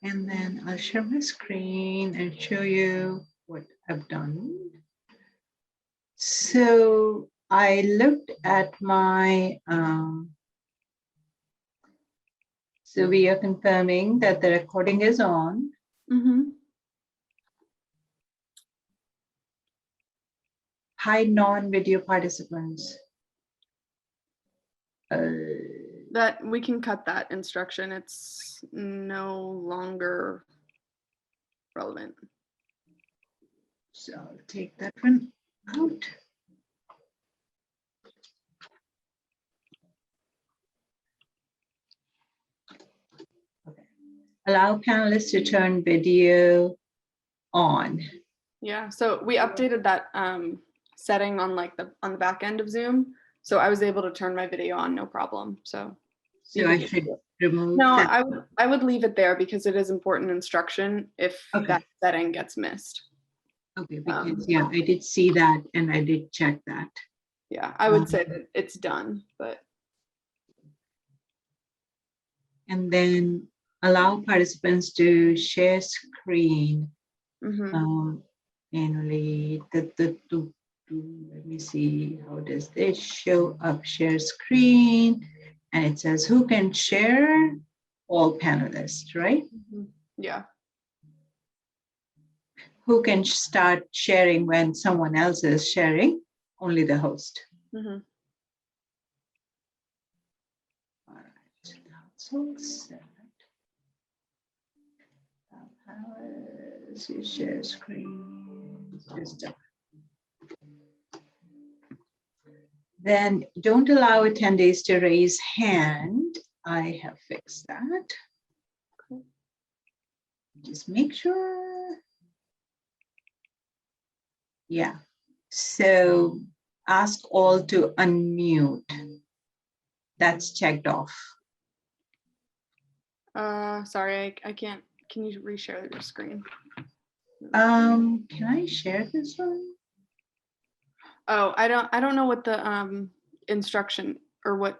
And then I'll share my screen and show you what I've done. So I looked at my, so we are confirming that the recording is on. Mm-hmm. Hide non-video participants. That we can cut that instruction. It's no longer relevant. So I'll take that one out. Okay. Allow panelists to turn video on. Yeah, so we updated that setting on the back end of Zoom. So I was able to turn my video on, no problem. So I should remove no, that. I would leave it there because it is important instruction if that setting gets missed. Okay, because yeah, I did see that and I did check that. Yeah, I would say that it's done, but. And then allow participants to share screen. Manually, let me see, how does this show up? Share screen, and it says who can share? All panelists, right? Yeah. Who can start sharing when someone else is sharing? Only the host. All right, that's all set. You share screen. Then don't allow attendees to raise hand. I have fixed that. Just make sure. Yeah. So ask all to unmute. That's checked off. Sorry, I can't. Can you reshare your screen? Can I share this one? Oh, I don't know what the instruction or what.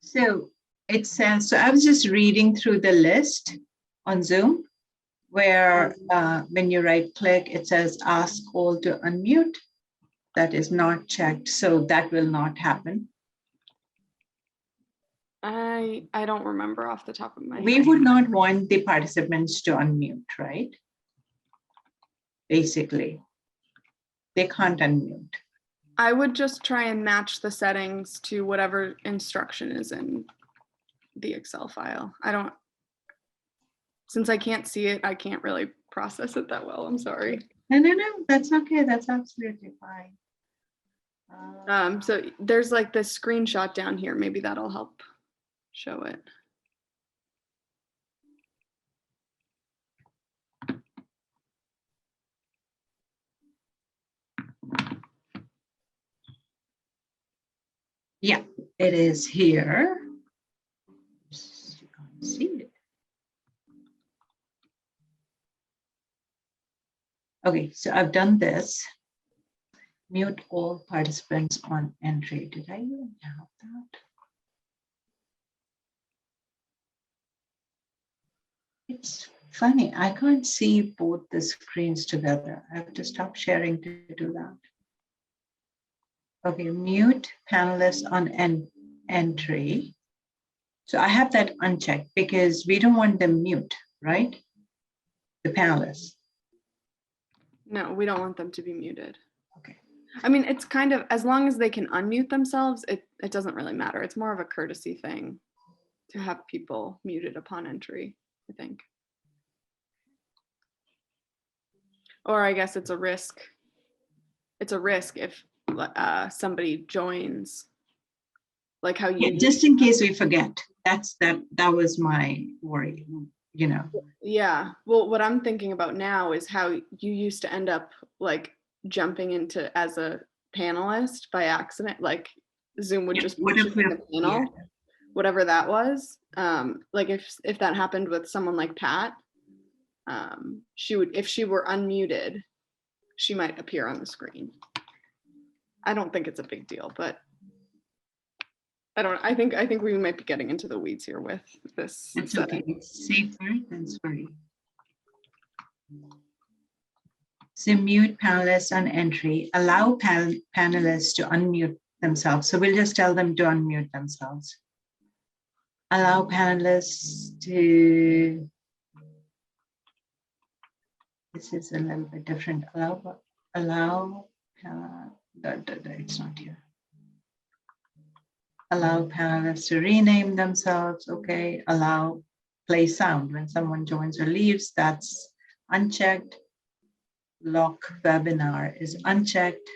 So it says, so I was just reading through the list on Zoom where when you right click, it says ask all to unmute. That is not checked, so that will not happen. I don't remember off the top of my head. We would not want the participants to unmute, right? Basically, they can't unmute. I would just try and match the settings to whatever instruction is in the Excel file. Since I can't see it, I can't really process it that well. I'm sorry. No, that's okay. That's absolutely fine. So there's like this screenshot down here. Maybe that'll help show it. Yeah, it is here. You can't see it. Okay, so I've done this. Mute all participants on entry. Did I even have that? It's funny, I can't see both the screens together. I have to stop sharing to do that. Okay, mute panelists on entry. So I have that unchecked because we don't want them mute, right? The panelists. No, we don't want them to be muted. Okay. I mean, it's kind of, as long as they can unmute themselves, it doesn't really matter. It's more of a courtesy thing to have people muted upon entry, I think. Or I guess it's a risk. It's a risk if somebody joins, like how you. Yeah, just in case we forget. That was my worry, you know. Yeah, well, what I'm thinking about now is how you used to end up like jumping into as a panelist by accident, like Zoom would just put you in the panel, whatever that was. Like if that happened with someone like Pat, she would, if she were unmuted, she might appear on the screen. I don't think it's a big deal, but I think we might be getting into the weeds here with this. It's okay. It's safer than sorry. So mute panelists on entry. Allow panelists to unmute themselves. So we'll just tell them to unmute themselves. Allow panelists to. This is a little bit different. Allow. It's not here. Allow panelists to rename themselves. Okay. Allow play sound when someone joins or leaves. That's unchecked. Lock webinar is unchecked.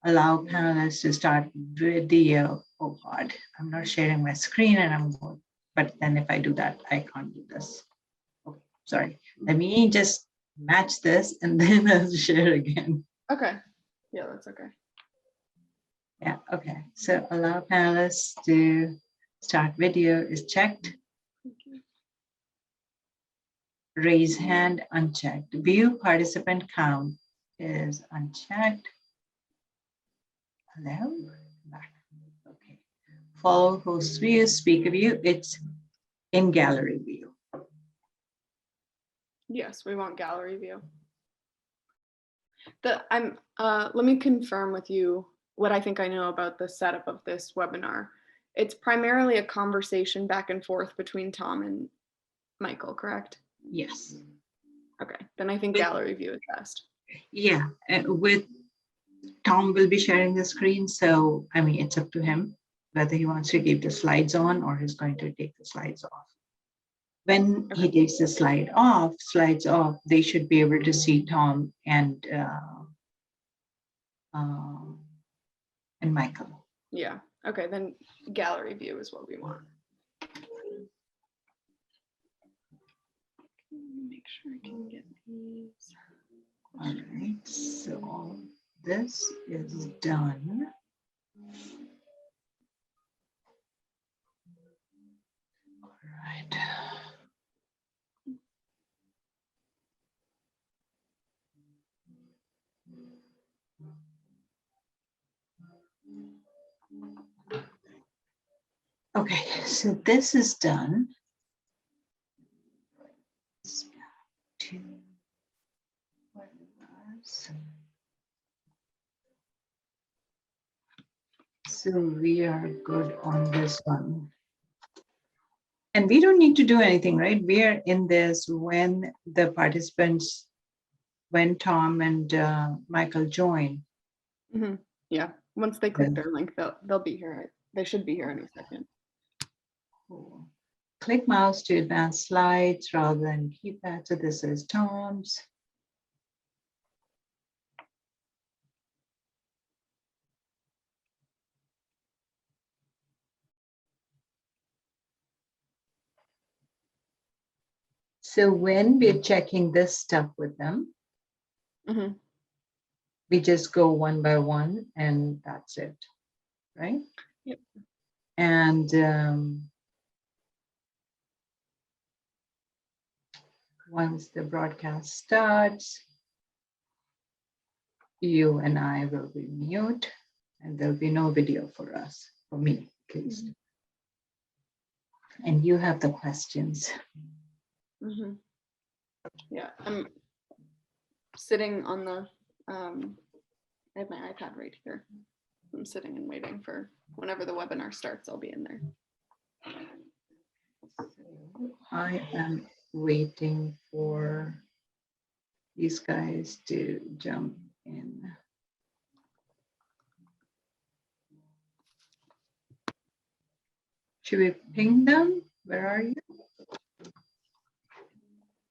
Allow panelists to start video. Oh God, I'm not sharing my screen and I'm going, but then if I do that, I can't do this. Okay, sorry. Let me just match this and then I'll share again. Okay. Yeah, that's okay. Yeah, okay. So allow panelists to start video is checked. Raise hand unchecked. View participant count is unchecked. Hello, back. Okay. Follow host view, speaker view. It's in gallery view. Yes, we want gallery view. Let me confirm with you what I think I know about the setup of this webinar. It's primarily a conversation back and forth between Tom and Michael, correct? Yes. Okay, then I think gallery view is best. Yeah, with Tom will be sharing the screen. So, I mean, it's up to him whether he wants to keep the slides on or he's going to take the slides off. When he takes the slides off, they should be able to see Tom and Michael. Yeah, okay, then gallery view is what we want. Make sure I can get these. All right, so this is done. All right. Okay, so this is done. So we are good on this one. And we don't need to do anything, right? We are in this when the participants, when Tom and Michael join. Mm-hmm. Yeah, once they click their link, they'll be here. They should be here any second. Cool. Click mouse to advance slides rather than keypad. So this is Tom's. So when we're checking this stuff with them, we just go one by one and that's it, right? Yep. And once the broadcast starts, you and I will be mute and there'll be no video for us, for me at least. And you have the questions. Yeah, I'm sitting on the, I have my iPad right here. I'm sitting and waiting for whenever the webinar starts, I'll be in there. So I am waiting for these guys to jump in. Should we ping them? Where are you?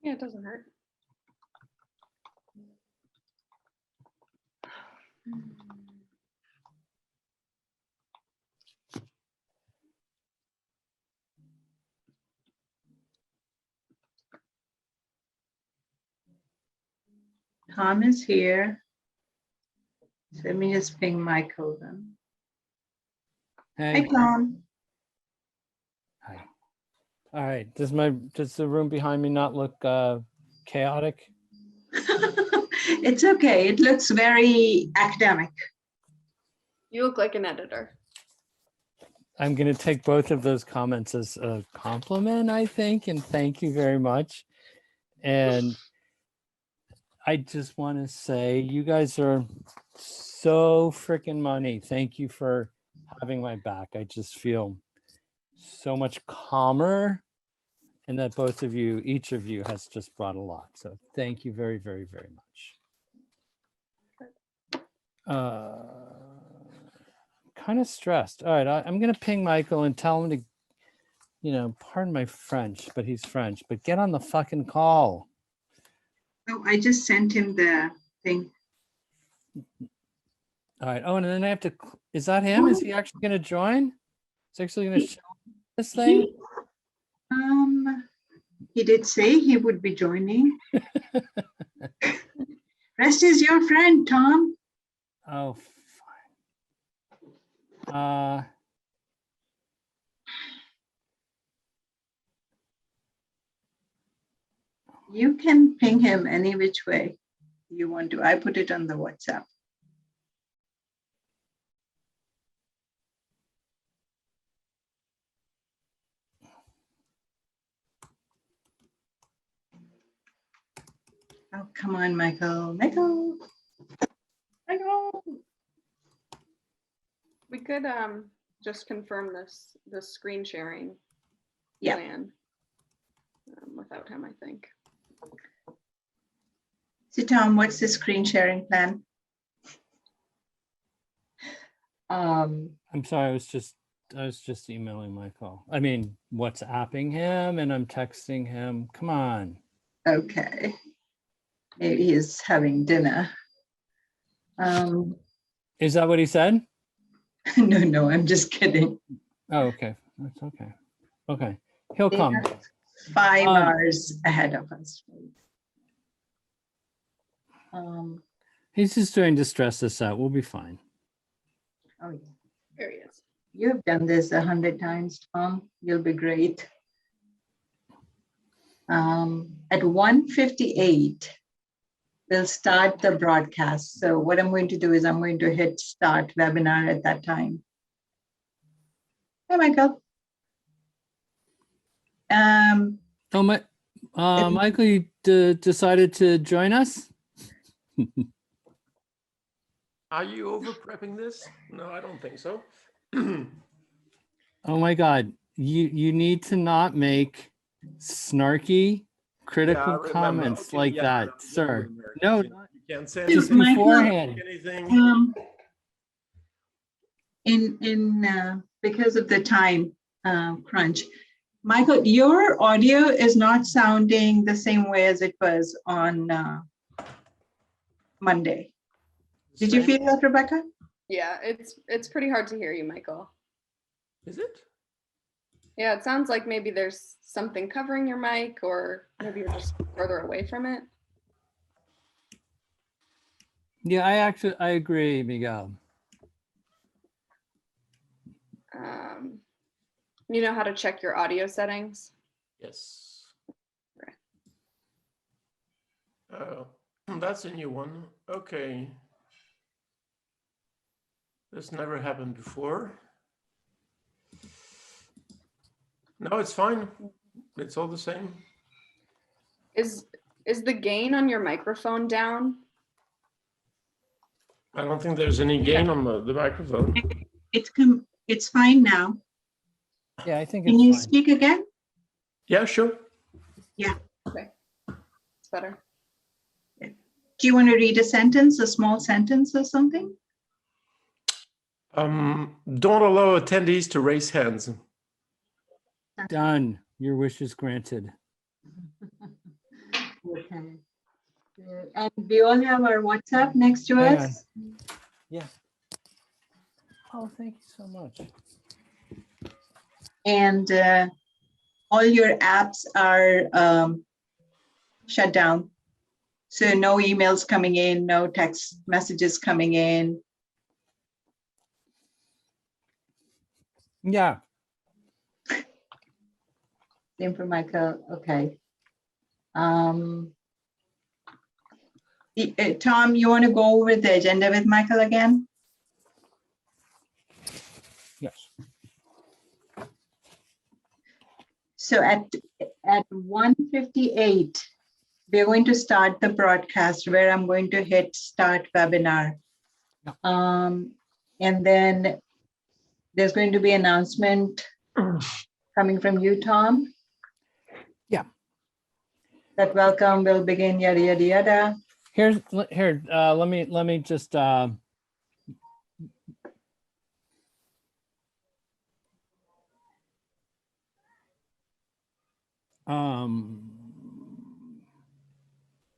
Yeah, it doesn't hurt. Tom is here. So let me just ping Michael then. Hey. Hi, Tom. Hi. All right. Does the room behind me not look chaotic? It's okay. It looks very academic. You look like an editor. I'm going to take both of those comments as a compliment, I think, and thank you very much. And I just want to say you guys are so freaking money. Thank you for having my back. I just feel so much calmer, and that both of you, each of you has just brought a lot. So thank you very, very, very much. Kind of stressed. All right, I'm going to ping Michael and tell him to, pardon my French, but he's French, but get on the fucking call. Oh, I just sent him the thing. All right. Oh, and then I have to, is that him? Is he actually going to join? Is he actually going to show this thing? He did say he would be joining. Rest is your friend, Tom. Oh, fine. You can ping him any which way you want to. I put it on the WhatsApp. Oh, come on, Michael. Michael. We could just confirm the screen sharing plan without him, I think. So Tom, what's the screen sharing plan? I'm sorry, I was just emailing Michael. I mean, WhatsApping him, and I'm texting him. Come on. Okay. Maybe he's having dinner. Is that what he said? No, I'm just kidding. Oh, okay. That's okay. Okay. He'll They come. have 5 hours ahead of us. He's just trying to stress this out. We'll be fine. Oh, yeah. There he is. You have done this 100 times, Tom. You'll be great. At 1:58, we'll start the broadcast. So what I'm going to do is I'm going to hit start webinar at that time. Hey, Michael. Michael, you decided to join us? Are you over prepping this? No, I don't think so. Oh my God. You need to not make snarky, critical comments Okay, like yeah, that, no, sir. Americans, No, you can't say just anything. beforehand. Anything. Because of the time crunch, Michael, your audio is not sounding the same way as it was on Monday. Did you feel that, Rebecca? Yeah, it's pretty hard to hear you, Michael. Is it? Yeah, it sounds like maybe there's something covering your mic, or maybe you're just further away from it. Yeah, I agree, Miguel. You know how to check your audio settings? Yes. Okay. Oh, that's a new one. Okay. This never happened before. No, it's fine. It's all the same. Is the gain on your microphone down? I don't think there's any gain on the microphone. It's fine now. Yeah, I think Can it's you fine. speak again? Yeah, sure. Yeah. Okay, it's better. Do you want to read a sentence, a small sentence or something? Don't allow attendees to raise hands. Done. Your wish is granted. Okay. And we all have our WhatsApp next to Hang us. Yeah. Oh, thank you so much. And all your apps are shut down. So no emails coming in, no text messages coming in. Yeah. Same for Michael. Okay. Tom, you want to go over the agenda with Michael again? Yes. So at 1:58, we're going to start the broadcast where I'm going to hit start webinar. And then there's going to be an announcement coming from you, Tom. Yeah. That welcome will begin, yada, yada, yada. Here, let me just,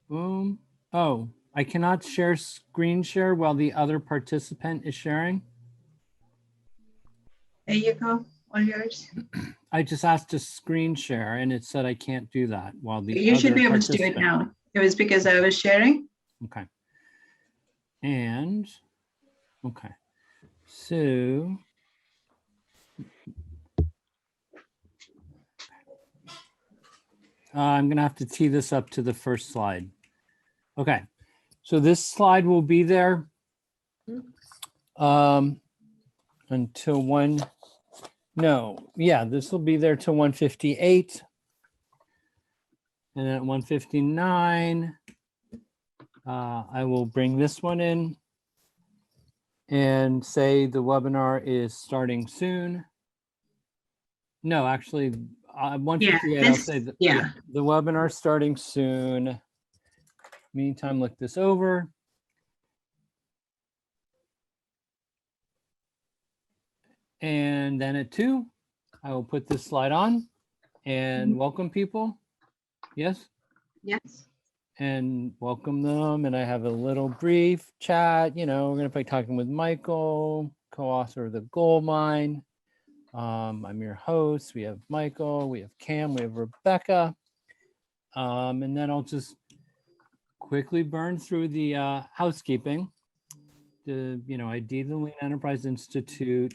boom. Oh, I cannot share screen share while the other participant is sharing. There you go, all yours. I just asked to screen share and it said I can't do that while the You should other be able to do it now. It was because I was sharing. Okay. And, okay. So, I'm gonna have to tee this up to the first slide. Okay, so this slide will be there until this will be there till 1:58. And at 1:59, I will bring this one in and say the webinar is starting soon. No, actually, 1:58, I'll say that the webinar starting soon. Meantime, look this over. And then at 2, I will put this slide on and welcome people. Yes? Yes. And welcome them. And I have a little brief chat. You know, we're going to be talking with Michael, co-author of The Gold Mine. I'm your host. We have Michael, we have Cam, we have Rebecca. And then I'll just quickly burn through the housekeeping. ID the Lean Enterprise Institute,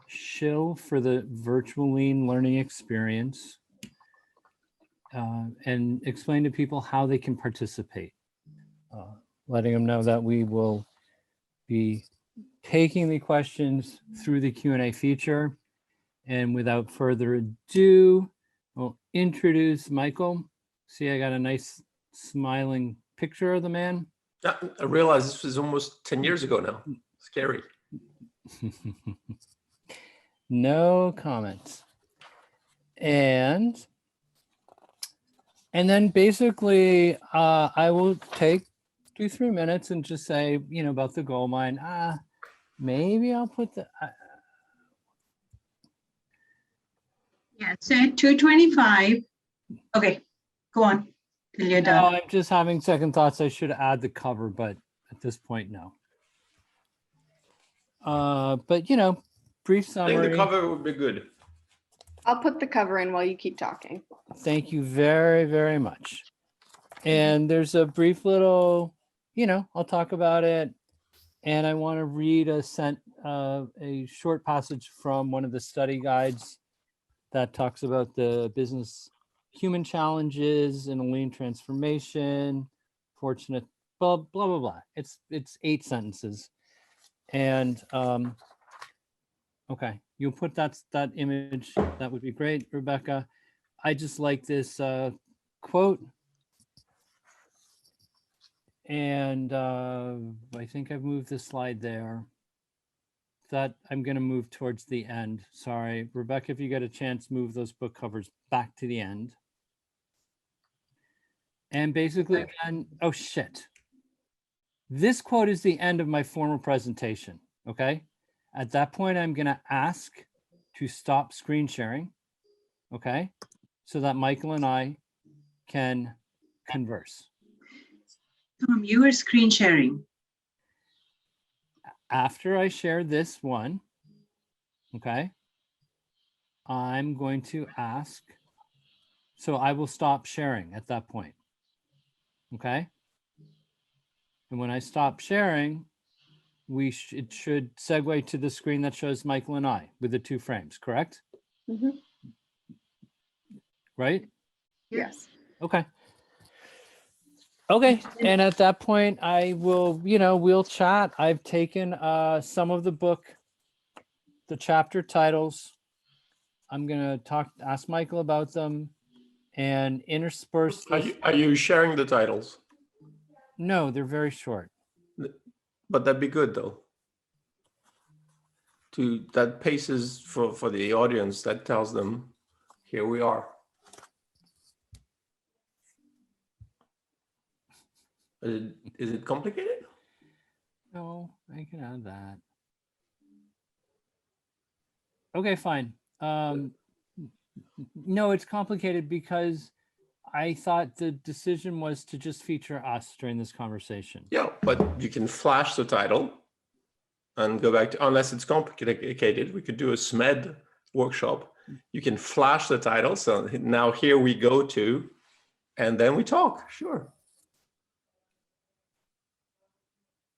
shill for the virtual lean learning experience, and explain to people how they can participate, letting them know that we will be taking the questions through the Q&A feature. And without further ado, I'll introduce Michael. See, I got a nice smiling picture of the man. I realized this was almost 10 years ago now. Scary. No comments. And then basically, I will take 2-3 minutes and just say, about the gold mine. Maybe I'll put the. Yeah, so at 2:25. Okay, go on till you're No, done. I'm just having second thoughts. I should add the cover, but at this point, no. But brief I summary. think the cover would be good. I'll put the cover in while you keep talking. Thank you very, very much. And there's a brief little, I'll talk about it. And I want to read a short passage from one of the study guides that talks about the business human challenges in a lean transformation, fortunate, blah, blah, blah, blah. It's 8 sentences. And okay, you'll put that image. That would be great, Rebecca. I just like this quote. And I think I've moved this slide there. That I'm going to move towards the end. Sorry, Rebecca, if you get a chance, move those book covers back to the end. And basically, again, oh shit. This quote is the end of my formal presentation, okay? At that point, I'm going to ask to stop screen sharing, okay? So that Michael and I can converse. Tom, you were screen sharing. After I share this one, okay, I'm going to ask, so I will stop sharing at that point, okay? And when I stop sharing, it should segue to the screen that shows Michael and I with the 2 frames, correct? Mm-hmm. Right? Yes. Okay. Okay, and at that point, I will, we'll chat. I've taken some of the book, the chapter titles, I'm gonna ask Michael about them, and intersperse this. Are you sharing the titles? No, they're very short. But that'd be good though. That paces for the audience, that tells them, here we are. Is it complicated? No, I can add that. Okay, fine. No, it's complicated because I thought the decision was to just feature us during this conversation. Yeah, but you can flash the title and go back to, unless it's complicated, we could do a SMED workshop. You can flash the title. So now here we go to, and then we talk, sure.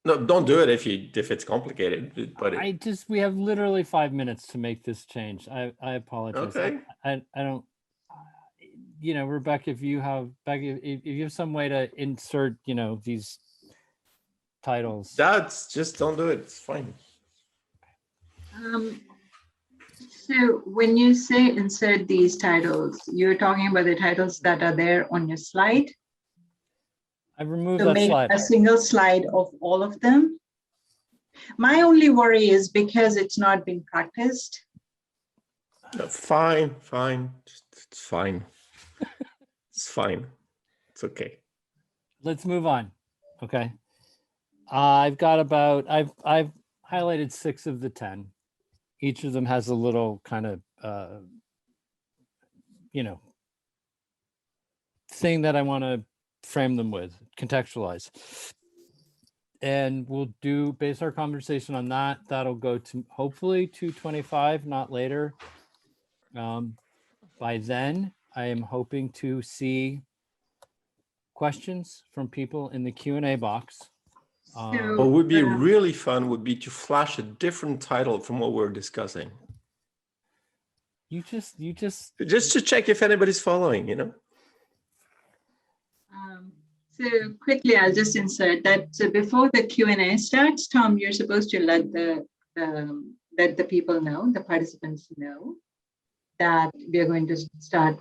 No, don't do it if it's complicated, but we have literally 5 minutes to make this change. I apologize. Okay. I don't, Rebecca, if you have some way to insert, these titles. just don't do it. It's fine. So when you say insert these titles, you're talking about the titles that are there on your slide? I removed To that make slide. a single slide of all of them? My only worry is because it's not being practiced. No, fine. It's fine. It's fine. It's okay. Let's move on. Okay. I've highlighted 6 of the 10. Each of them has a little kind of, thing that I want to frame them with, contextualize. And we'll base our conversation on that. That'll go to hopefully 225, not later. By then, I am hoping to see questions from people in the Q&A box. What would be really fun would be to flash a different title from what we're discussing. You just to check if anybody's following, So quickly, I'll just insert that. So before the Q&A starts, Tom, you're supposed to let the people know, the participants know, that we are going to start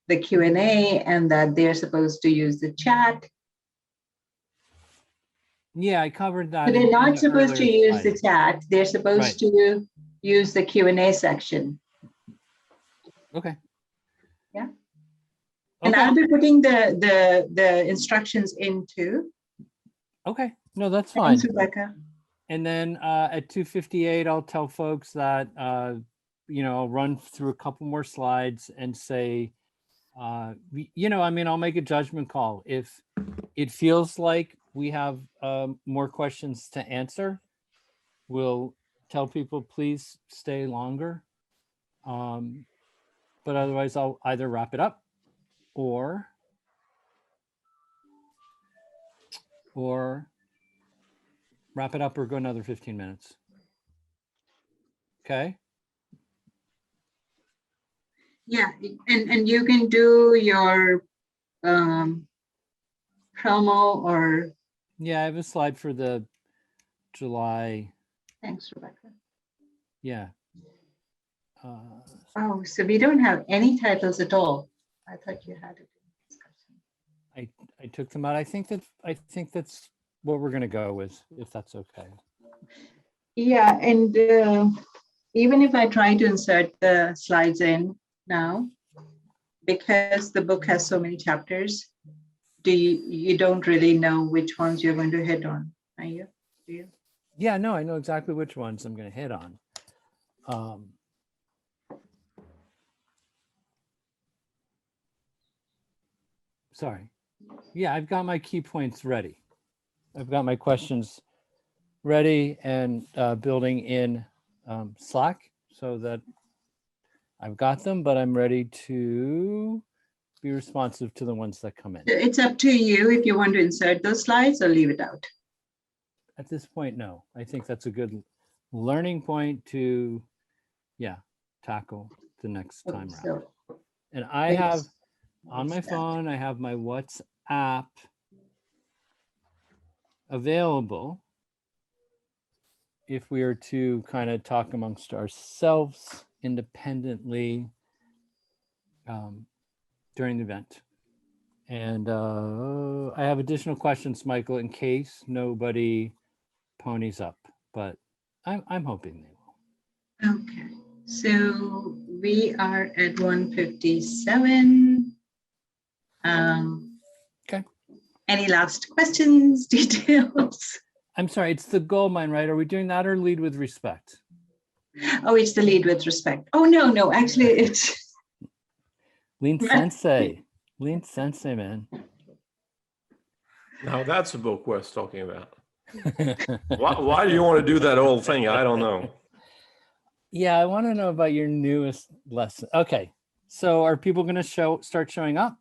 the Q&A and that they're supposed to use the chat. Yeah, I covered that. But they're not supposed to use the chat. They're supposed to use the Q&A section. Okay. Yeah. And I'll be putting the instructions into. Okay. No, that's fine. Thanks, Rebecca. And then at 2:58, I'll tell folks that, I'll run through a couple more slides and say, I'll make a judgment call. If it feels like we have more questions to answer, we'll tell people, please stay longer. But otherwise, I'll either wrap it up or wrap it up or go another 15 minutes. Okay. Yeah, and you can do your promo or. Yeah, I have a slide for the July. Thanks, Rebecca. Yeah. Oh, so we don't have any titles at all. I thought you had it. I took them out. I think that's what we're going to go with, if that's okay. Yeah, and even if I try to insert the slides in now, because the book has so many chapters, you don't really know which ones you're going to hit on, are you? Do you? Yeah, no, I know exactly which ones I'm going to hit on. Sorry. Yeah, I've got my key points ready. I've got my questions ready and building in Slack so that I've got them, but I'm ready to be responsive to the ones that come in. It's up to you if you want to insert those slides or leave it out. At this point, no. I think that's a good learning point to, tackle the next time around. And I have on my phone, I have my WhatsApp available if we are to kind of talk amongst ourselves independently during the event. And I have additional questions, Michael, in case nobody ponies up, but I'm hoping they will. Okay, so we are at 157. Okay. Any last questions, details? I'm sorry, it's the gold mine, right? Are we doing that or lead with respect? Oh, it's the lead with respect. Oh, no, actually it's. Lean Sensei. Lean Sensei, man. Now that's a book worth talking about. Why do you want to do that whole thing? I don't know. Yeah, I want to know about your newest lesson. Okay, so are people going to start showing up?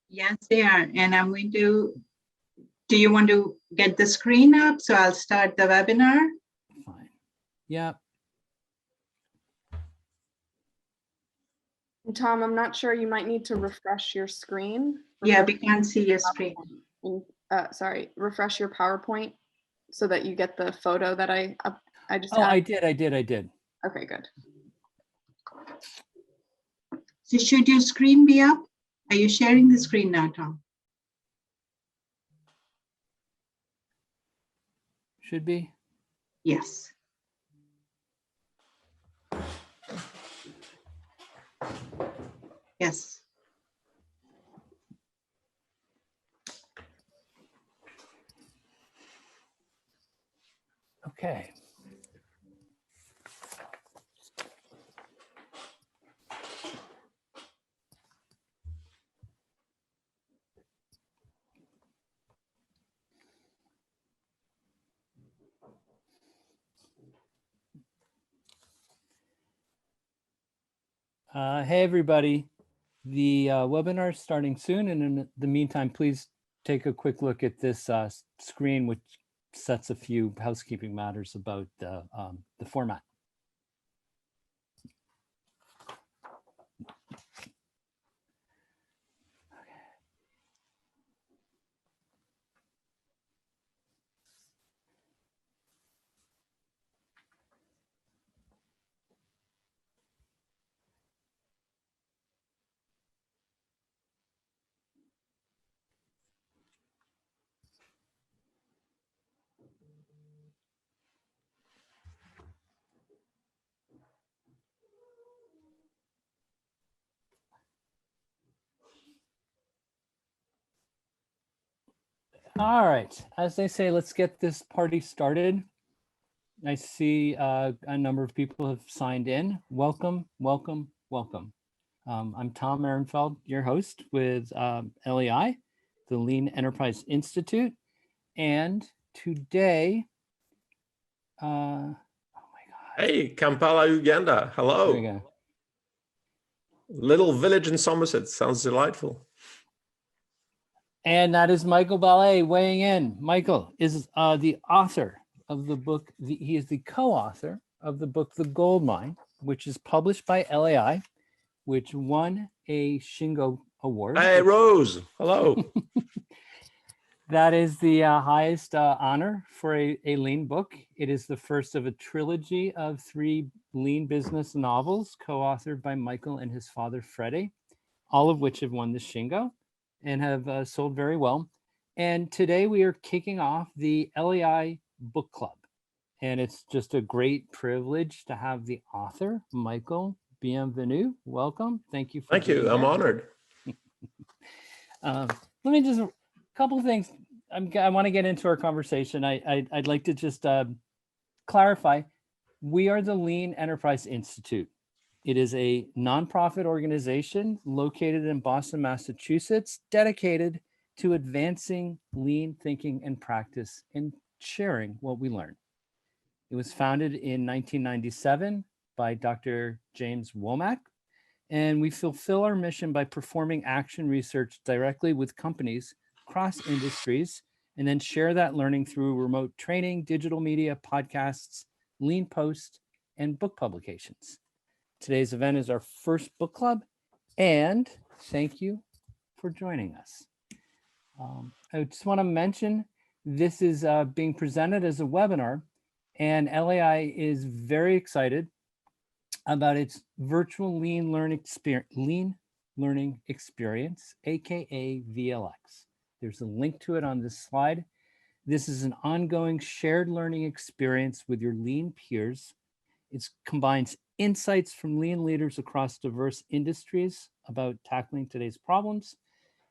Yes, they are. And I'm going to, do you want to get the screen up? So I'll start the webinar. Fine. Yeah. Tom, I'm not sure, you might need to refresh your screen. Yeah, we can't see your screen. Sorry, refresh your PowerPoint so that you get the photo that I just Oh, had. I did. Okay, good. So should your screen be up? Are you sharing the screen now, Tom? Should be. Yes. Yes. Okay. Hey, everybody. The webinar is starting soon. And in the meantime, please take a quick look at this screen, which sets a few housekeeping matters about the format. All right, as they say, let's get this party started. I see a number of people have signed in. Welcome. I'm Tom Ehrenfeld, your host with LEI, the Lean Enterprise Institute. And today, oh my God. Hey, Kampala, Uganda. There we Hello. go. Little village in Somerset. Sounds delightful. And that is Michael Balle weighing in. Michael is the author of the book. He is the co-author of the book, The Gold Mine, which is published by LEI, which won a Shingo Award. Hey, Rose. Hello. That is the highest honor for a lean book. It is the first of a trilogy of 3 lean business novels co-authored by Michael and his father, Freddy, all of which have won the Shingo and have sold very well. And today we are kicking off the LEI Book Club. And it's just a great privilege to have the author, Michael. Bienvenue. Welcome. Thank you. Thank you. I'm honored. Let me just, a couple of things. I want to get into our conversation. I'd like to just clarify. We are the Lean Enterprise Institute. It is a nonprofit organization located in Boston, Massachusetts, dedicated to advancing lean thinking and practice and sharing what we learn. It was founded in 1997 by Dr. James Womack, and we fulfill our mission by performing action research directly with companies across industries, and then share that learning through remote training, digital media, podcasts, lean posts, and book publications. Today's event is our first book club, and thank you for joining us. I just want to mention this is being presented as a webinar, and LEI is very excited about its virtual lean learning experience, aka VLX. There's a link to it on this slide. This is an ongoing shared learning experience with your lean peers. It combines insights from lean leaders across diverse industries about tackling today's problems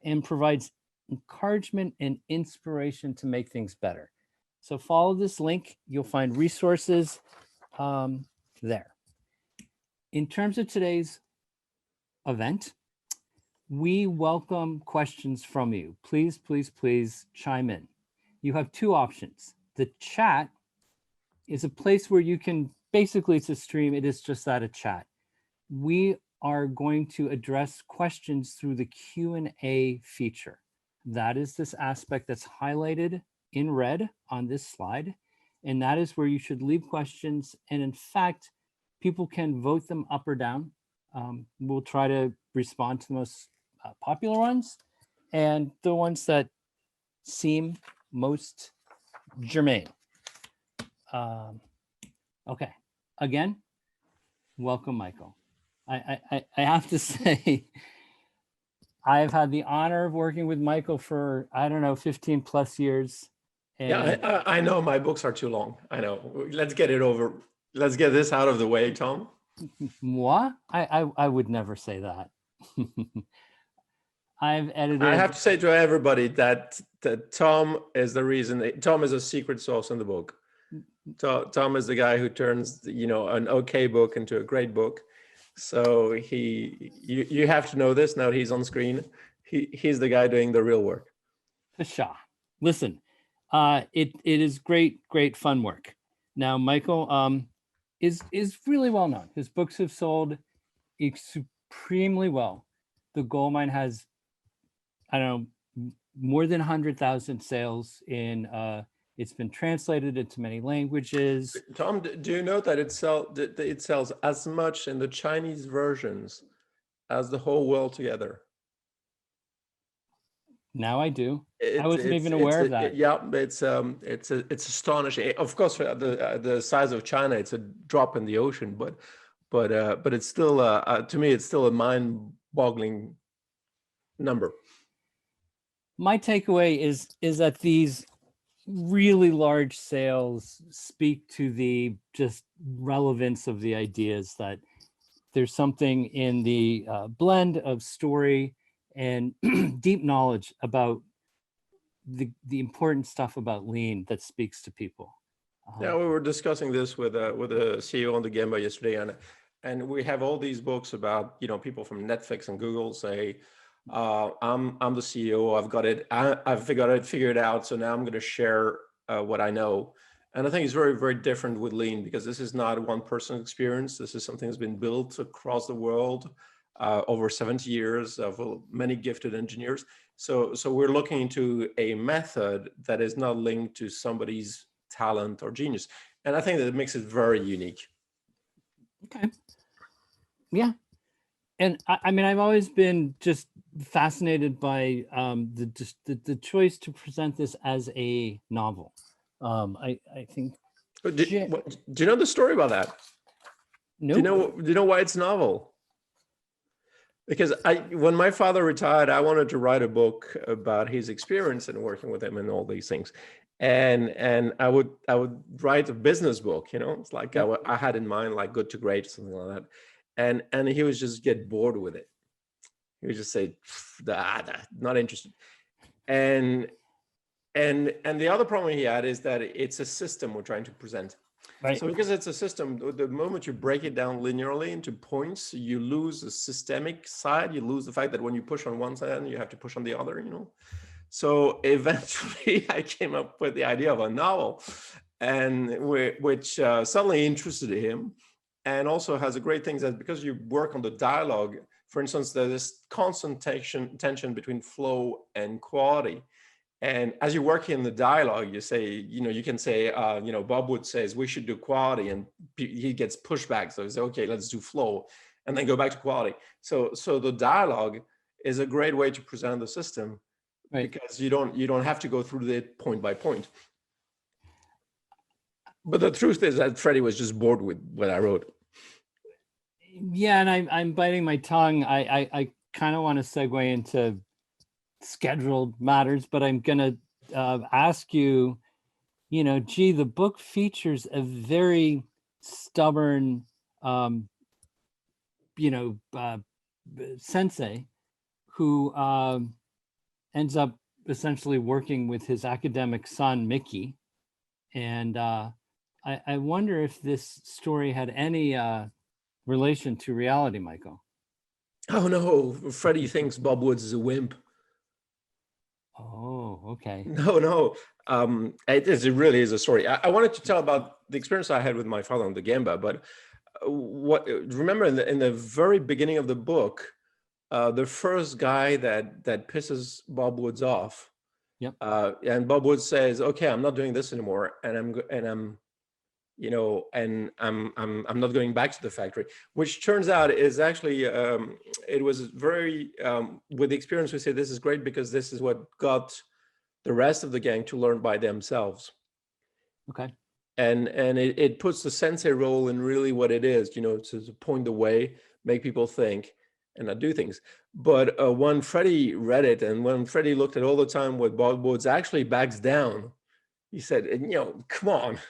and provides encouragement and inspiration to make things better. So follow this link. You'll find resources there. In terms of today's event, we welcome questions from you. Please, please, please chime in. You have two options. The chat is a place where you can, basically it's a stream, it is just that, a chat. We are going to address questions through the Q&A feature. That is this aspect that's highlighted in red on this slide. And that is where you should leave questions. And in fact, people can vote them up or down. We'll try to respond to the most popular ones and the ones that seem most germane. Okay, again, welcome, Michael. I have to say, I've had the honor of working with Michael for, I don't know, 15 plus years. And Yeah, I know my books are too long. I know. Let's get it over. Let's get this out of the way, Tom. Moi? I would never say that. I've edited. I have to say to everybody that Tom is the reason. Tom is a secret sauce in the book. Tom is the guy who turns, you know, an okay book into a great book. So you have to know this now that he's on screen. He's the guy doing the real work. Pshaw. Listen, it is great fun work. Now, Michael is really well known. His books have sold supremely well. The Gold Mine has, I don't know, more than 100,000 sales in. It's been translated into many languages. Tom, do you know that it sells as much in the Chinese versions as the whole world together? Now I do. I wasn't even aware of that. Yeah, it's astonishing. Of course, the size of China, it's a drop in the ocean, but it's still to me, it's still a mind-boggling number. My takeaway is that these really large sales speak to the just relevance of the ideas, that there's something in the blend of story and deep knowledge about the important stuff about lean that speaks to people. Yeah, we were discussing this with a CEO on the Gemba yesterday, and we have all these books about, you know, people from Netflix and Google say, I'm the CEO, I've got it, I've figured it out, so now I'm going to share what I know. And I think it's very, very different with lean, because this is not a one person experience. This is something that's been built across the world over 70 years of many gifted engineers. So we're looking into a method that is not linked to somebody's talent or genius. And I think that it makes it very unique. Okay. Yeah. And I mean, I've always been just fascinated by the choice to present this as a novel. I think. Do you know the story about that? No. Do you know why it's novel? Because when my father retired, I wanted to write a book about his experience and working with him and all these things. And I would write a business book, you know, it's like I had in mind, like Good to Great, something like that. And he would just get bored with it. He would just say, not interested. And the other problem he had is that it's a system we're trying to present. Right. So because it's a system, the moment you break it down linearly into points, you lose the systemic side. You lose the fact that when you push on one side, you have to push on the other, you know. So eventually I came up with the idea of a novel, and which suddenly interested him, and also has a great thing that because you work on the dialogue, for instance, there's this constant tension between flow and quality. And as you work in the dialogue, you say, you know, you can say, you know, Bob Wood says we should do quality, and he gets pushback. So he says, okay, let's do flow, and then go back to quality. So the dialogue is a great way to present the system, right? Because you don't have to go through it point by point. But the truth is that Freddy was just bored with what I wrote. Yeah, and I'm biting my tongue. I kind of want to segue into scheduled matters, but I'm gonna ask you, gee, the book features a very stubborn, sensei who ends up essentially working with his academic son, Mickey. And I wonder if this story had any relation to reality, Michael. Oh no, Freddy thinks Bob Woods is a wimp. Oh, okay. No. It really is a story. I wanted to tell about the experience I had with my father on the Gamba, but remember in the very beginning of the book, the first guy that pisses Bob Woods off. Yep. And Bob Woods says, "Okay, I'm not doing this anymore, and I'm not going back to the factory," which turns out is actually it was very with the experience we say this is great because this is what got the rest of the gang to learn by themselves. Okay. And it puts the sensei role in really what it is, to point the way, make people think, and not do things. But when Freddy read it, and when Freddy looked at all the time what Bob Woods actually backs down, he said, come on.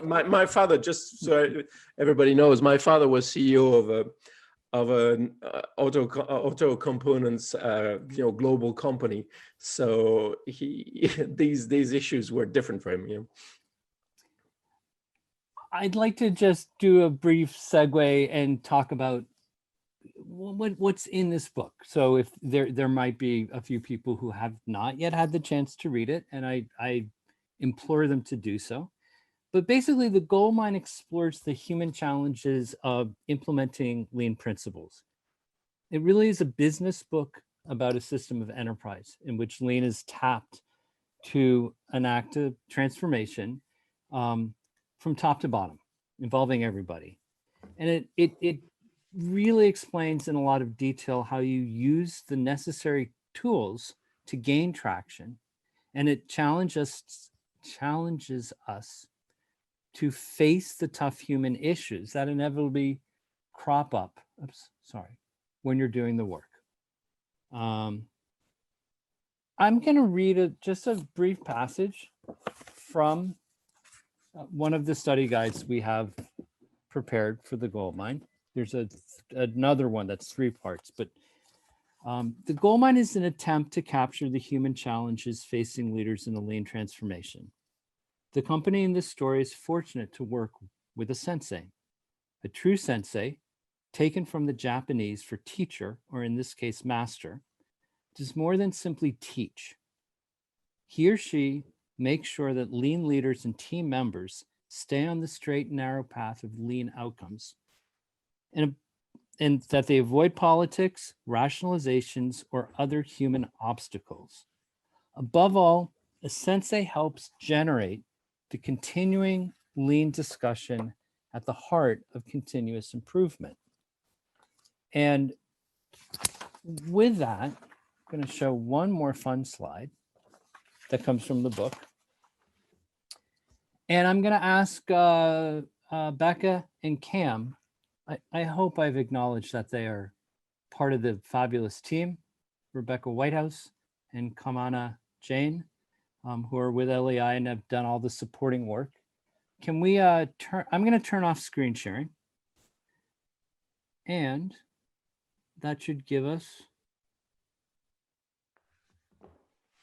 My father, just so everybody knows, my father was CEO of an auto components global company, so these issues were different for him. I'd like to just do a brief segue and talk about what's in this book. So if there might be a few people who have not yet had the chance to read it, and I implore them to do so. But basically, the gold mine explores the human challenges of implementing lean principles. It really is a business book about a system of enterprise in which lean is tapped to enact a transformation from top to bottom, involving everybody. And it really explains in a lot of detail how you use the necessary tools to gain traction. And it challenges us to face the tough human issues that inevitably crop up, when you're doing the work. I'm going to read just a brief passage from one of the study guides we have prepared for the gold mine. There's another one that's 3 parts, but the gold mine is an attempt to capture the human challenges facing leaders in the lean transformation. The company in this story is fortunate to work with a sensei, a true sensei, taken from the Japanese for teacher, or in this case, master, does more than simply teach. He or she makes sure that lean leaders and team members stay on the straight and narrow path of lean outcomes, and that they avoid politics, rationalizations, or other human obstacles. Above all, a sensei helps generate the continuing lean discussion at the heart of continuous improvement. And with that, I'm going to show one more fun slide that comes from the book. And I'm going to ask Becca and Cam, I hope I've acknowledged that they are part of the fabulous team, Rebecca Whitehouse and Kamana Jane, who are with LEI and have done all the supporting work. Can we I'm going to turn off screen sharing. And that should give us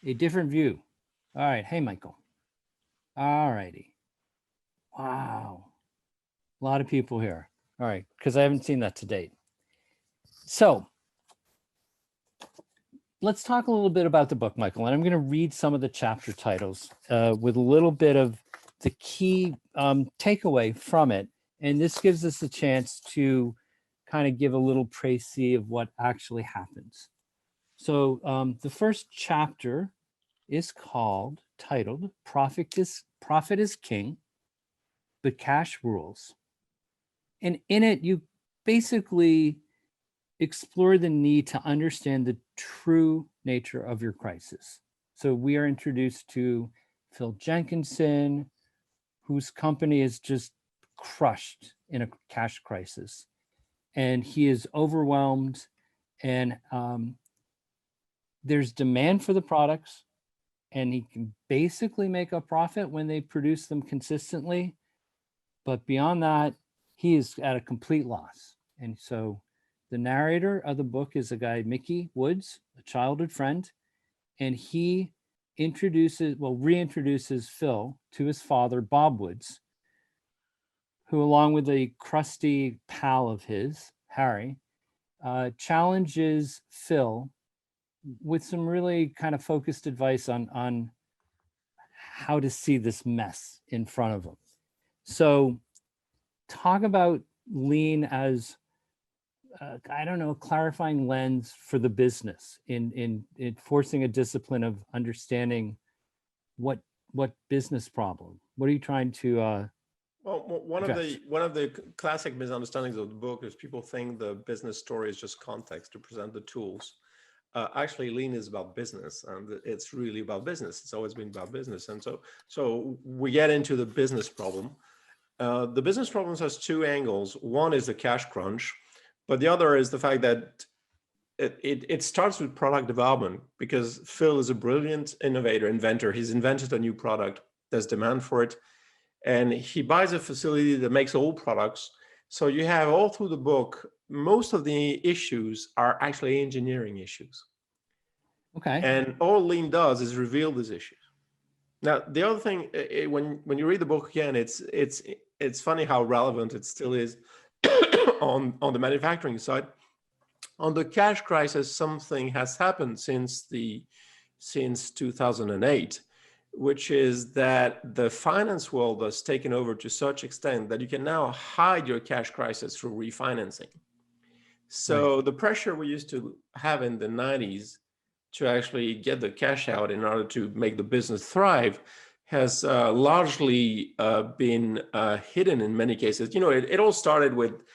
a different view. All right. Hey, Michael. All righty. Wow. A lot of people here. All right. Because I haven't seen that to date. So let's talk a little bit about the book, Michael. And I'm going to read some of the chapter titles with a little bit of the key takeaway from it. And this gives us a chance to kind of give a little précis of what actually happens. So the first chapter is titled Profit is King, but Cash Rules. And in it, you basically explore the need to understand the true nature of your crisis. So we are introduced to Phil Jenkinson, whose company is just crushed in a cash crisis, and he is overwhelmed, and there's demand for the products, and he can basically make a profit when they produce them consistently. But beyond that, he is at a complete loss. And so the narrator of the book is a guy, Mickey Woods, a childhood friend, and he reintroduces Phil to his father, Bob Woods, who, along with a crusty pal of his, Harry, challenges Phil with some really kind of focused advice on how to see this mess in front of him. So talk about lean as, I don't know, a clarifying lens for the business in forcing a discipline of understanding what business problem. What are you trying to Well, one of the classic misunderstandings of the book is people think the business story is just context to present the tools. Actually, lean is about business, and it's really about business. It's always been about business, and so we get into the business problem. The business problem has two angles. One is the cash crunch, but the other is the fact that it starts with product development, because Phil is a brilliant inventor. He's invented a new product. There's demand for it. And he buys a facility that makes old products. So you have all through the book, most of the issues are actually engineering issues. Okay. And all lean does is reveal these issues. Now, the other thing, when you read the book again, it's funny how relevant it still is on the manufacturing side. On the cash crisis, something has happened since 2008. Which is that the finance world has taken over to such extent that you can now hide your cash crisis through refinancing. So the pressure we used to have in the 90s to actually get the cash out in order to make the business thrive has largely been hidden in many cases. You know, it all started with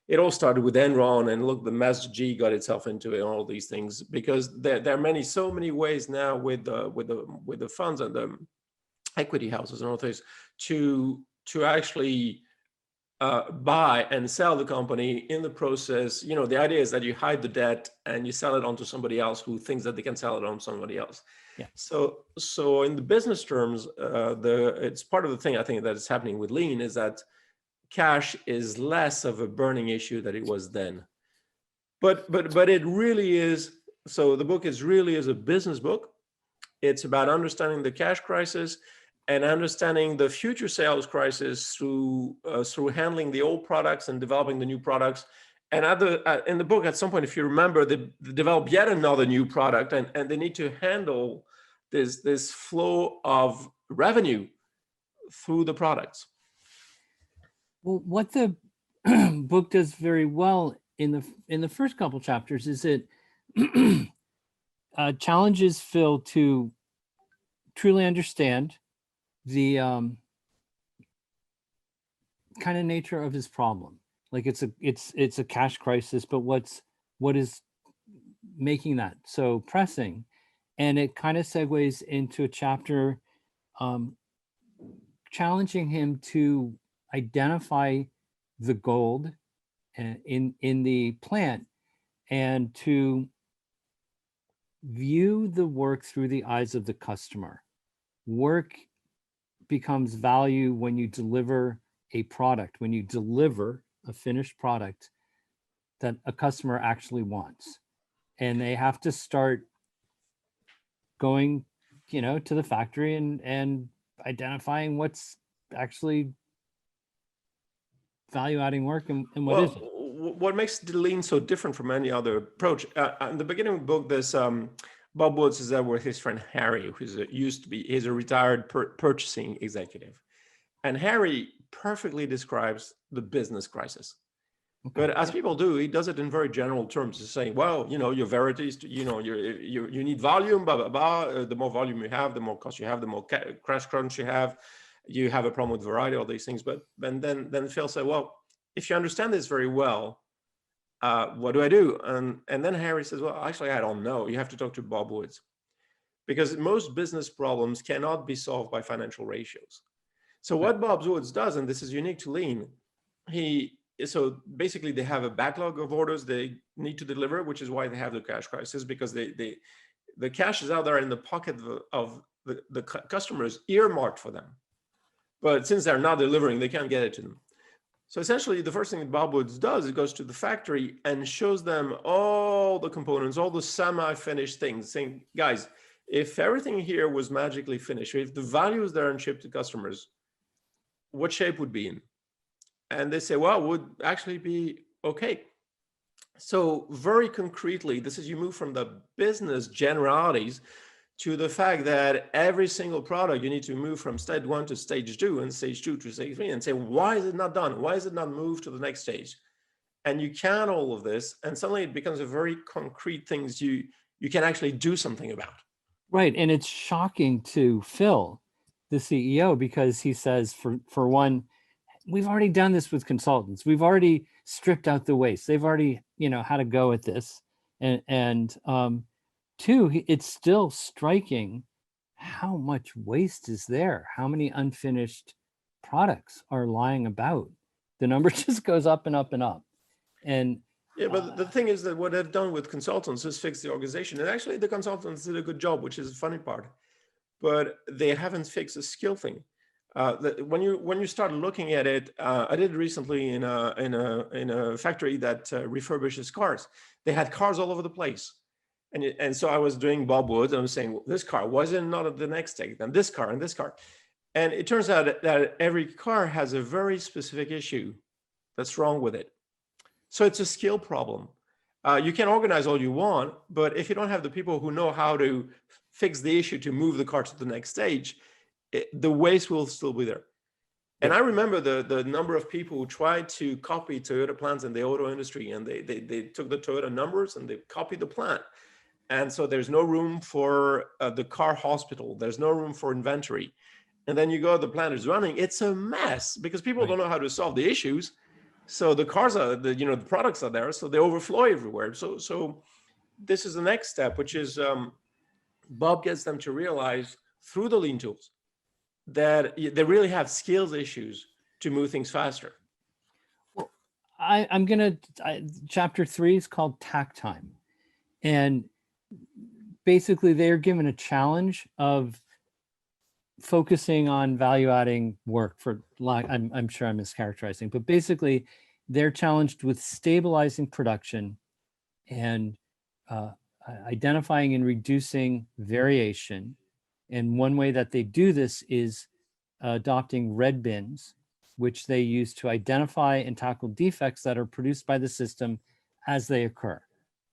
Enron, and look, the mess G got itself into, and all these things, because there are so many ways now with the funds and the equity houses and all things to actually buy and sell the company in the process. You know, the idea is that you hide the debt and you sell it on to somebody else who thinks that they can sell it on somebody else. Yeah. So in the business terms, it's part of the thing I think that is happening with lean is that cash is less of a burning issue than it was then, but it really is. So the book is a business book. It's about understanding the cash crisis and understanding the future sales crisis through handling the old products and developing the new products. And in the book, at some point, if you remember, they develop yet another new product, and they need to handle this flow of revenue through the products. Well, what the book does very well in the first couple chapters is it challenges Phil to truly understand the kind of nature of his problem. Like it's a cash crisis, but what is making that so pressing? And it kind of segues into a chapter challenging him to identify the gold in the plant and to view the work through the eyes of the customer. Work becomes value when you deliver a product, when you deliver a finished product that a customer actually wants. And they have to start going, to the factory and identifying what's actually value-adding work and what isn't. What makes the lean so different from any other approach? In the beginning of the book, there's Bob Woods is there with his friend Harry, who's he's a retired purchasing executive, and Harry perfectly describes the business crisis. Okay. But as people do, he does it in very general terms. He's saying, well, your varieties, you need volume, blah, blah, blah. The more volume you have, the more cost you have, the more crash crunch you have a problem with variety, all these things. But then Phil said, well, if you understand this very well, what do I do? And then Harry says, well, actually, I don't know. You have to talk to Bob Woods, because most business problems cannot be solved by financial ratios. So what Bob Woods does, and this is unique to lean, so basically they have a backlog of orders they need to deliver, which is why they have the cash crisis, because the cash is out there in the pocket of the customers, earmarked for them. But since they're not delivering, they can't get it to them. So essentially, the first thing that Bob Woods does, it goes to the factory and shows them all the components, all the semi-finished things, saying, guys, if everything here was magically finished, if the values there and shipped to customers, what shape would be in? And they say, well, would actually be okay. So very concretely, this is, you move from the business generalities to the fact that every single product, you need to move from stage 1 to stage 2 and stage 2 to stage 3 and say, why is it not done? Why is it not moved to the next stage? And you can all of this, and suddenly it becomes a very concrete things you can actually do something about. Right. And it's shocking to Phil, the CEO, because he says, for one, we've already done this with consultants. We've already stripped out the waste. They've already, had a go at this. And two, it's still striking how much waste is there, how many unfinished products are lying about. The number just goes up and up and up. And yeah, but the thing is that what they've done with consultants is fix the organization. And actually the consultants did a good job, which is the funny part, but they haven't fixed the skill thing. When you start looking at it, I did recently in a factory that refurbishes cars. They had cars all over the place. And so I was doing Bob Woods, and I was saying, well, this car, why is it not at the next stage? And this car and this car. And it turns out that every car has a very specific issue that's wrong with it. So it's a skill problem. You can organize all you want, but if you don't have the people who know how to fix the issue to move the car to the next stage, the waste will still be there. And I remember the number of people who tried to copy Toyota plants in the auto industry, and they took the Toyota numbers and they copied the plant. And so there's no room for the car hospital. There's no room for inventory. And then you go, the plant is running. It's a mess because people don't know how to solve the issues. So the cars are, the products are there, so they overflow everywhere. So this is the next step, which is Bob gets them to realize through the lean tools that they really have skills issues to move things faster. Well, chapter 3 is called Tack Time. And basically they're given a challenge of focusing on value-adding work I'm sure I'm mischaracterizing, but basically they're challenged with stabilizing production and identifying and reducing variation. And one way that they do this is adopting red bins, which they use to identify and tackle defects that are produced by the system as they occur.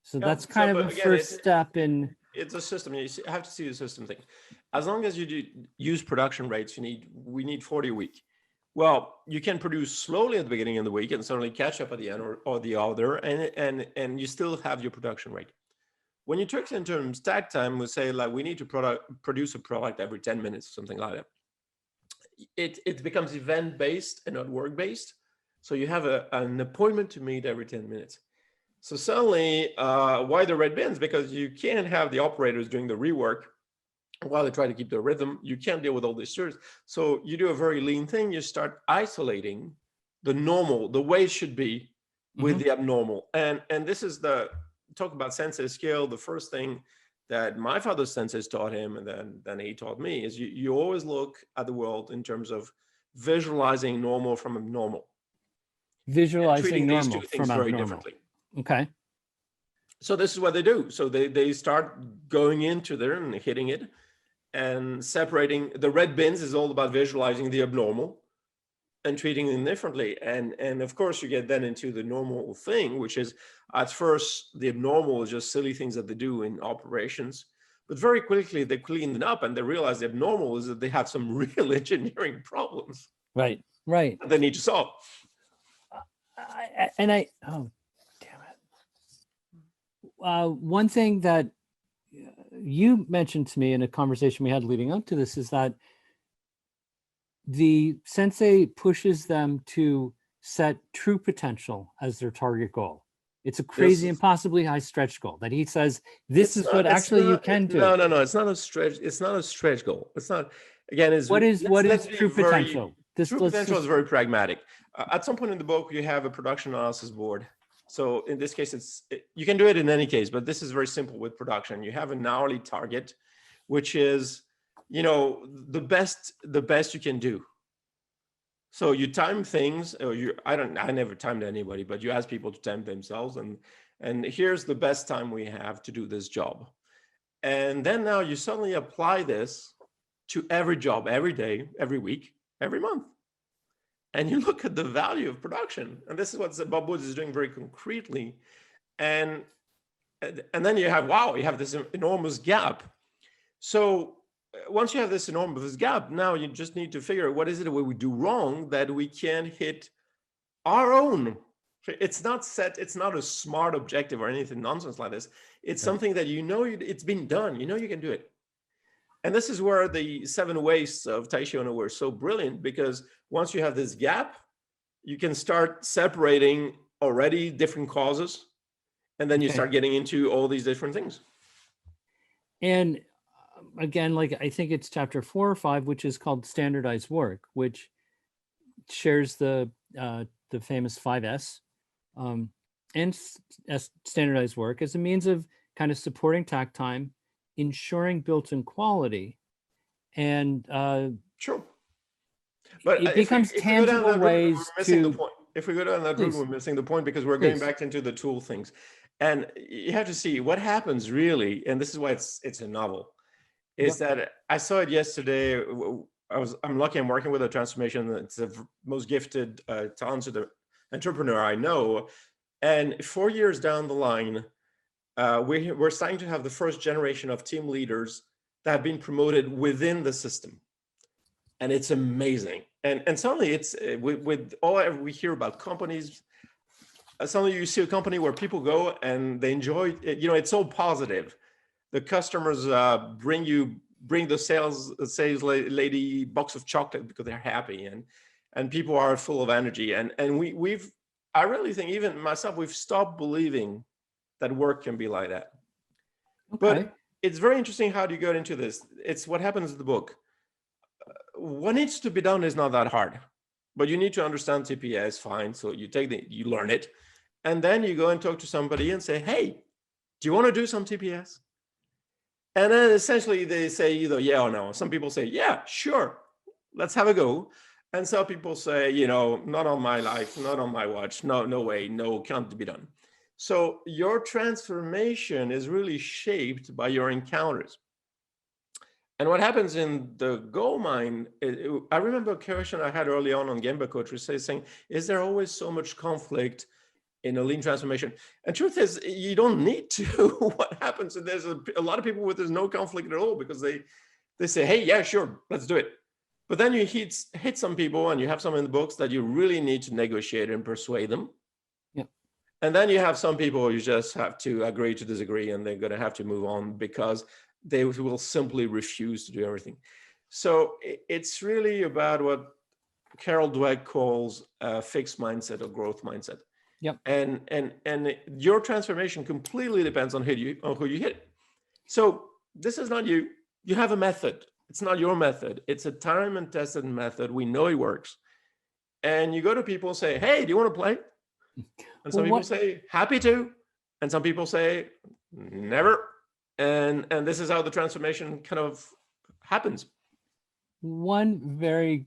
So that's kind of a first step in. It's a system. You have to see the system thing. As long as you do use production rates, we need 40 a week. Well, you can produce slowly at the beginning of the week and suddenly catch up at the end or the other, and you still have your production rate. When you took it in terms of stack time, we say like we need to produce a product every 10 minutes, something like that. It becomes event-based and not work-based. So you have an appointment to meet every 10 minutes. So suddenly, why the red bins? Because you can't have the operators doing the rework while they try to keep the rhythm. You can't deal with all these stories. So you do a very lean thing. You start isolating the normal, the way it should be, with the abnormal. And this is talk about sensei scale. The first thing that my father's sensei taught him, and then he taught me, is you always look at the world in terms of visualizing normal from abnormal. Visualizing normal from very abnormal. Differently. Okay. So this is what they do. So they start going into there and hitting it and separating. The red bins is all about visualizing the abnormal and treating them differently. And of course you get then into the normal thing, which is at first the abnormal is just silly things that they do in operations, but very quickly they clean it up and they realize the abnormal is that they have some real engineering problems. Right. That they need to solve. Oh, damn it. One thing that you mentioned to me in a conversation we had leading up to this is that the sensei pushes them to set true potential as their target goal. It's a crazy, impossibly high stretch goal that he says, this is what actually you can do. No, it's not a stretch. It's not a stretch goal. It's not, again, what is true potential? True potential is very pragmatic. At some point in the book, you have a production analysis board. So in this case, you can do it in any case, but this is very simple with production. You have an hourly target, which is, the best you can do. So you time things, or I never timed anybody, but you ask people to time themselves, and here's the best time we have to do this job. And then now you suddenly apply this to every job, every day, every week, every month. And you look at the value of production. And this is what Bob Woods is doing very concretely. And then you have this enormous gap. So once you have this enormous gap, now you just need to figure out what is it that we do wrong that we can hit our own. It's not a smart objective or anything nonsense like this. It's something that it's been done. You can do it. And this is where the 7 wastes of Taishi Ono were so brilliant, because once you have this gap, you can start separating already different causes, and then you start getting into all these different things. And again, like I think it's chapter 4 or 5, which is called standardized work, which shares the famous 5S and standardized work as a means of kind of supporting takt time, ensuring built-in quality, and sure. But it becomes tangible ways to. If we go down that route, we're missing the point, because we're going back into the tool things, and you have to see what happens really. And this is why it's a novel. Is that I saw it yesterday. I'm lucky. I'm working with a transformation. It's the most gifted, talented entrepreneur I know, and 4 years down the line, we're starting to have the first generation of team leaders that have been promoted within the system, and it's amazing. And suddenly it's with all we hear about companies. Suddenly you see a company where people go and they enjoy it. It's so positive. The customers bring the sales lady box of chocolate because they're happy, and people are full of energy. And I really think, even myself, we've stopped believing that work can be like that. But it's very interesting how do you get into this. It's what happens in the book. What needs to be done is not that hard, but you need to understand TPS, fine. So you learn it, and then you go and talk to somebody and say, hey, do you want to do some TPS? And then essentially they say either yeah or no. Some people say, yeah, sure, let's have a go. And some people say, not on my life, not on my watch, no way, no, can't be done. So your transformation is really shaped by your encounters. And what happens in the gold mine, I remember a question I had early on Gemba Coach was saying, is there always so much conflict in a lean transformation? And truth is, you don't need to. What happens is there's a lot of people with there's no conflict at all, because they say, hey, yeah, sure, let's do it. But then you hit some people, and you have some in the books that you really need to negotiate and persuade them. Yeah. And then you have some people you just have to agree to disagree, and they're going to have to move on because they will simply refuse to do everything. So it's really about what Carol Dweck calls a fixed mindset or growth mindset. Yep. And your transformation completely depends on who you hit. So this is not you. You have a method. It's not your method. It's a time and tested method. We know it works. And you go to people and say, hey, do you want to play? And some people say, happy to. And some people say, never. And this is how the transformation kind of happens. One very,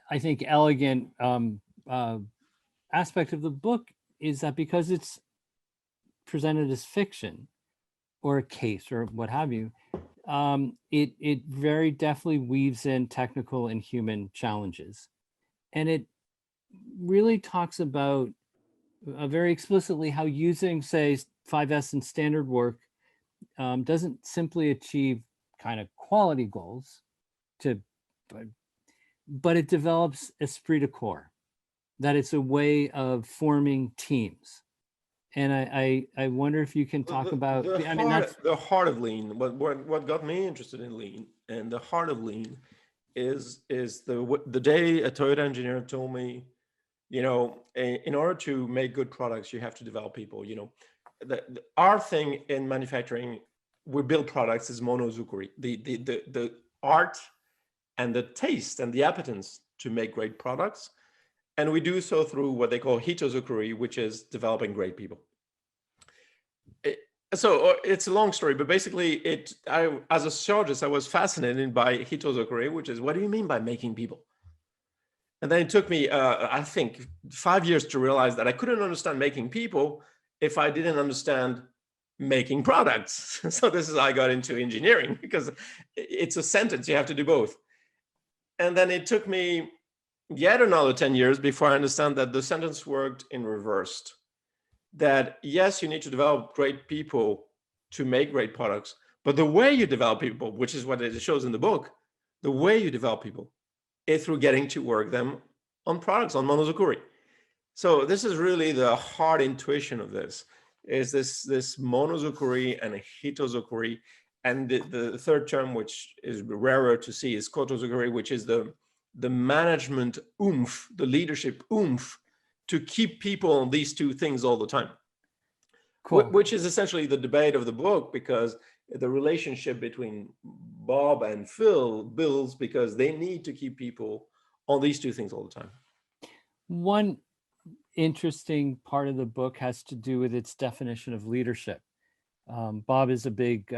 I think, elegant aspect of the book is that because it's presented as fiction or a case or what have you, it very definitely weaves in technical and human challenges. And it really talks about very explicitly how using, say, 5S and standard work doesn't simply achieve kind of quality goals, but it develops esprit de corps, that it's a way of forming teams. And I wonder if you can talk about the heart of lean. What got me interested in lean, and the heart of lean is the day a Toyota engineer told me, in order to make good products, you have to develop people. Our thing in manufacturing, we build products, is monozukuri. The art and the taste and the appetence to make great products. And we do so through what they call hitozukuri, which is developing great people. So it's a long story, but basically as a sociologist, I was fascinated by hitozukuri, which is, what do you mean by making people? And then it took me, I think, 5 years to realize that I couldn't understand making people if I didn't understand making products. So this is how I got into engineering, because it's a sentence, you have to do both. And then it took me yet another 10 years before I understand that the sentence worked in reversed. That yes, you need to develop great people to make great products, but the way you develop people, which is what it shows in the book, the way you develop people is through getting to work them on products, on monozukuri. So this is really the hard intuition of this, is this monozukuri and hitozukuri. And the third term, which is rarer to see, is kotozukuri, which is the management oomph, the leadership oomph, to keep people on these two things all the time. Cool. Which is essentially the debate of the book, because the relationship between Bob and Phil builds because they need to keep people on these two things all the time. One interesting part of the book has to do with its definition of leadership. Bob is a big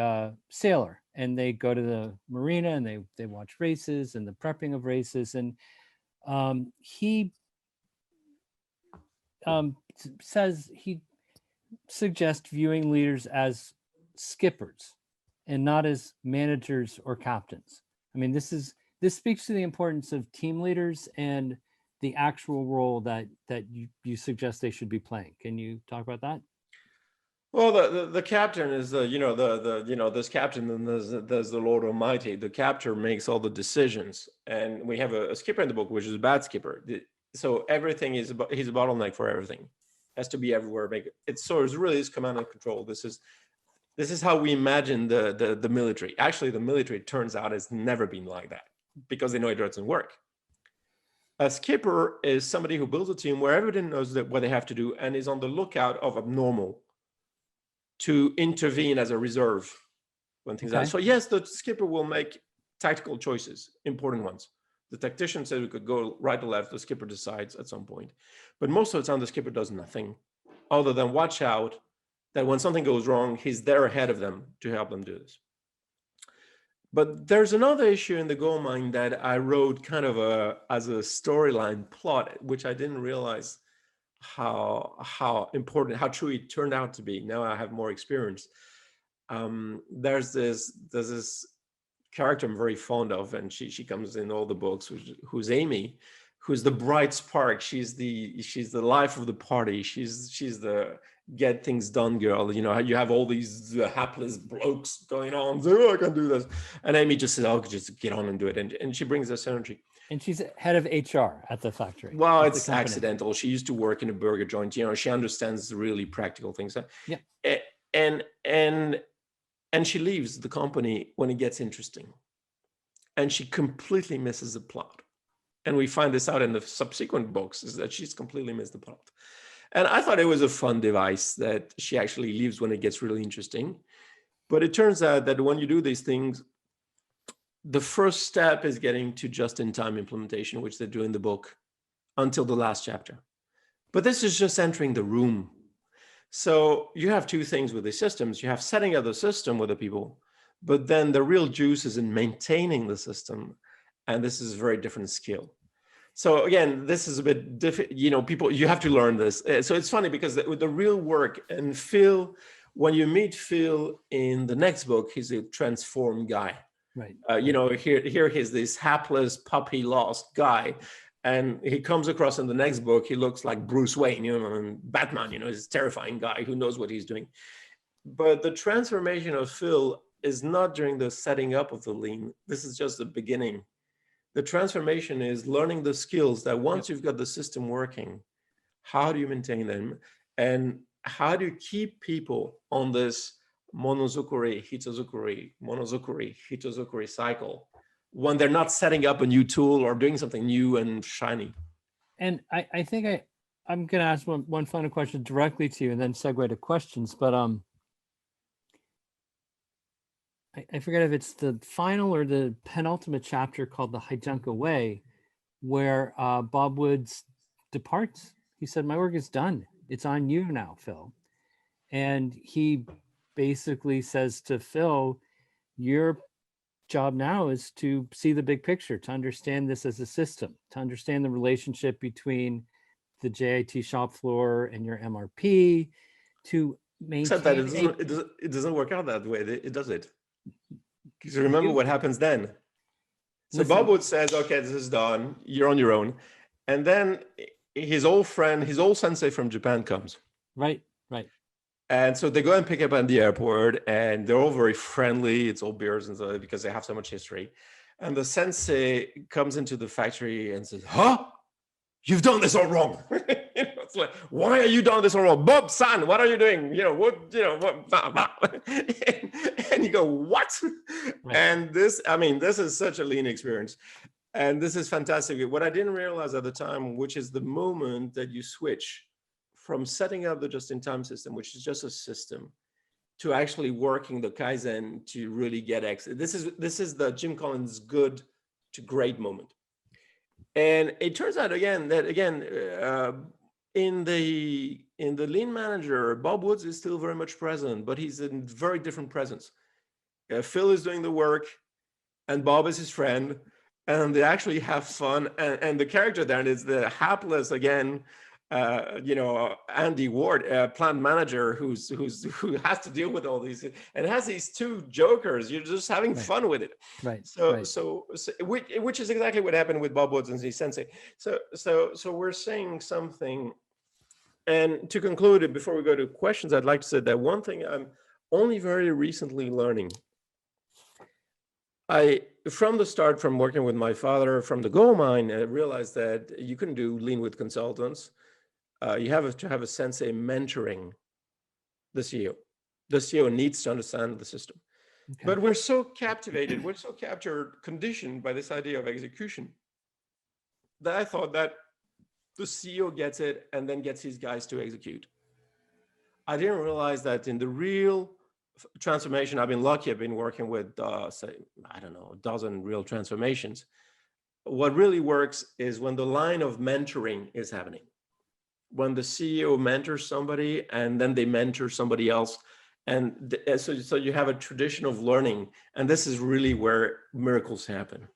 sailor, and they go to the marina and they watch races and the prepping of races. And he says he suggests viewing leaders as skippers and not as managers or captains. I mean, this speaks to the importance of team leaders and the actual role that you suggest they should be playing. Can you talk about that? Well, the captain is this captain, and there's the Lord Almighty. The captain makes all the decisions, and we have a skipper in the book, which is a bad skipper. So everything he's a bottleneck for everything. Has to be everywhere. It's really is command and control. This is how we imagine the military. Actually, the military, it turns out, has never been like that, because they know it doesn't work. A skipper is somebody who builds a team where everyone knows what they have to do and is on the lookout of abnormal to intervene as a reserve when things happen. So yes, the skipper will make tactical choices, important ones. The tactician says we could go right or left. The skipper decides at some point. But most of the time, the skipper does nothing other than watch out that when something goes wrong, he's there ahead of them to help them do this. But there's another issue in the gold mine that I wrote kind of as a storyline plot, which I didn't realize how important, how true it turned out to be. Now I have more experience. There's this character I'm very fond of, and she comes in all the books, who's Amy, who's the bright spark. She's the life of the party. She's the get things done girl. You know, you have all these hapless blokes going on, oh, I can do this, and Amy just says, oh, just get on and do it, and she brings this energy. And she's head of HR at the factory. Well, it's accidental. She used to work in a burger joint. You know, she understands the really practical things. Yeah. And she leaves the company when it gets interesting. And she completely misses the plot. And we find this out in the subsequent books, is that she's completely missed the plot. And I thought it was a fun device that she actually leaves when it gets really interesting. But it turns out that when you do these things, the first step is getting to just-in-time implementation, which they do in the book, until the last chapter. But this is just entering the room. So you have two things with the systems. You have setting up the system with the people, but then the real juice is in maintaining the system. And this is a very different skill. So again, this is a bit different, you know, people, you have to learn this. So it's funny because with the real work, and Phil, when you meet Phil in the next book, he's a transformed guy. Right. You know, here he's this hapless puppy lost guy. And he comes across in the next book, he looks like Bruce Wayne, you know, and Batman, you know, he's a terrifying guy who knows what he's doing. But the transformation of Phil is not during the setting up of the lean. This is just the beginning. The transformation is learning the skills that once you've got the system working, how do you maintain them? And how do you keep people on this monozukuri, hitozukuri cycle when they're not setting up a new tool or doing something new and shiny? And I think I'm going to ask one final question directly to you and then segue to questions. But I forget if it's the final or the penultimate chapter called The Hijunka Way, where Bob Woods departs. He said, my work is done. It's on you now, Phil. And he basically says to Phil, your job now is to see the big picture, to understand this as a system, to understand the relationship between the JIT shop floor and your MRP, to maintain. Except that it doesn't work out that way. It does it. Because remember what happens then. So Bob Wood says, okay, this is done. You're on your own. And then his old friend, his old sensei from Japan comes. Right. And so they go and pick up at the airport, and they're all very friendly. It's all beers and so because they have so much history. And the sensei comes into the factory and says, huh? You've done this all wrong. It's like, why are you doing this all wrong? Bob-san, what are you doing? And you go, what? Right. And this is such a lean experience. And this is fantastic. What I didn't realize at the time, which is the moment that you switch from setting up the just-in-time system, which is just a system, to actually working the Kaizen to really get exit. This is the Jim Collins good to great moment. And it turns out in the lean manager, Bob Woods is still very much present, but he's in very different presence. Phil is doing the work, and Bob is his friend, and they actually have fun. And the character there is the hapless Andy Ward, plant manager who has to deal with all these and has these two jokers. You're just having fun with it. Right. So which is exactly what happened with Bob Woods and his sensei. So we're saying something. And to conclude it, before we go to questions, I'd like to say that one thing I'm only very recently learning. From the start, from working with my father from the gold mine, I realized that you can do lean with consultants. You have to have a sensei mentoring the CEO. The CEO needs to understand the system. Okay. But we're so captivated, we're so conditioned by this idea of execution that I thought that the CEO gets it and then gets his guys to execute. I didn't realize that in the real transformation, I've been lucky, I've been working with, say, I don't know, a dozen real transformations. What really works is when the line of mentoring is happening. When the CEO mentors somebody and then they mentor somebody else. And so you have a tradition of learning, and this is really where miracles happen.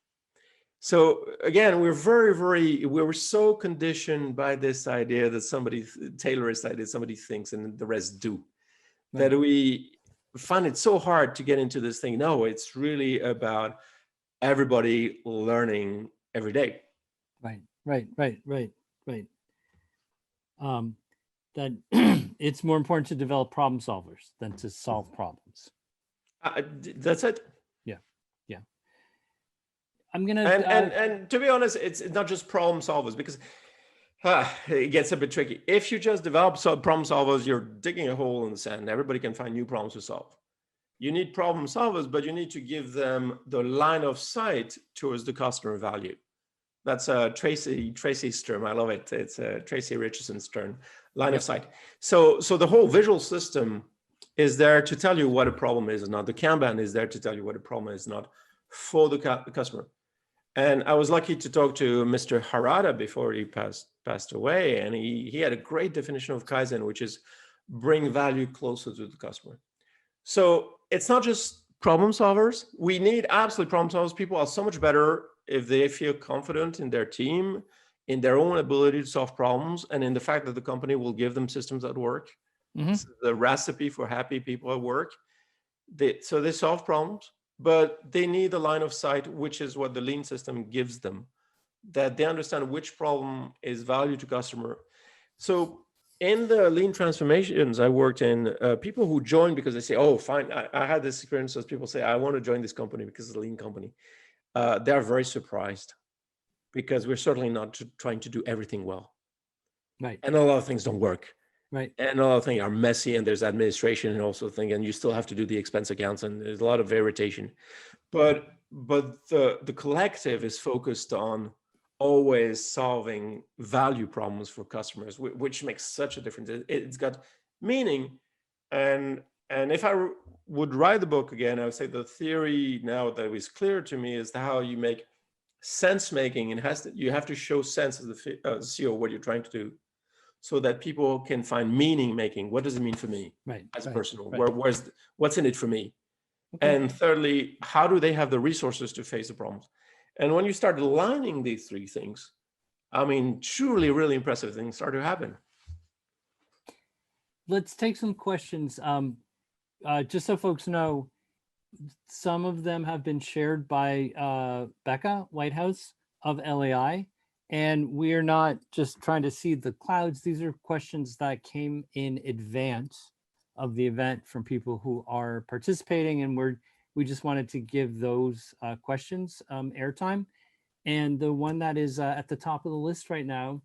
So again, we were so conditioned by this idea that Taylorist idea, somebody thinks and the rest do, right, that we find it so hard to get into this thing. No, it's really about everybody learning every day. Right. That it's more important to develop problem solvers than to solve problems. That's it. Yeah. I'm gonna and to be honest, it's not just problem solvers, because it gets a bit tricky. If you just develop problem solvers, you're digging a hole in the sand. Everybody can find new problems to solve. You need problem solvers, but you need to give them the line of sight towards the customer value. That's Tracy's term. I love it. It's Tracy Richardson's term, line of sight. So the whole visual system is there to tell you what a problem is or not. The Kanban is there to tell you what a problem is not for the customer. And I was lucky to talk to Mr. Harada before he passed away, and he had a great definition of Kaizen, which is bring value closer to the customer. So it's not just problem solvers. We need absolute problem solvers. People are so much better if they feel confident in their team, in their own ability to solve problems, and in the fact that the company will give them systems that work. Mm-hmm. This is the recipe for happy people at work. So they solve problems, but they need a line of sight, which is what the lean system gives them, that they understand which problem is value to customer. So in the lean transformations I worked in, people who join because they say, oh, fine, I had this experience as people say, I want to join this company because it's a lean company. They're very surprised because we're certainly not trying to do everything well. Right. And a lot of things don't work. Right. And a lot of things are messy, and there's administration and also thing, and you still have to do the expense accounts, and there's a lot of irritation. But the collective is focused on always solving value problems for customers, which makes such a difference. It's got meaning. And if I would write the book again, I would say the theory now that is clear to me is how you make sense making, you have to show sense as the CEO what you're trying to do, so that people can find meaning making. What does it mean for me, Right, as a right, person? right. What's in it for me? Okay. And thirdly, how do they have the resources to face the problems? And when you start aligning these three things, I mean, truly, really impressive things start to happen. Let's take some questions. Just so folks know, some of them have been shared by Becca Whitehouse of LEI, and we are not just trying to see the clouds. These are questions that came in advance of the event from people who are participating, and we just wanted to give those questions airtime. And the one that is at the top of the list right now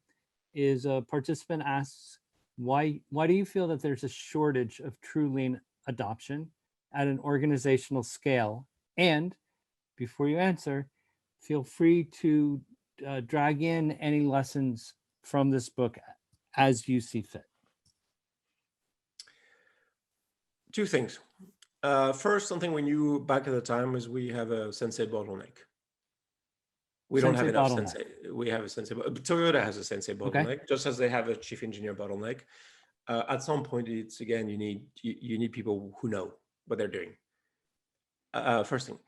is a participant asks, why do you feel that there's a shortage of true lean adoption at an organizational scale? And before you answer, feel free to drag in any lessons from this book as you see fit. Two things. First, something we knew back at the time is we have a sensei bottleneck. We don't have enough sensei. We have a sensei. Toyota has a sensei bottleneck, just as they have a chief engineer bottleneck. At some point, it's again, you need people who know what they're doing. First thing.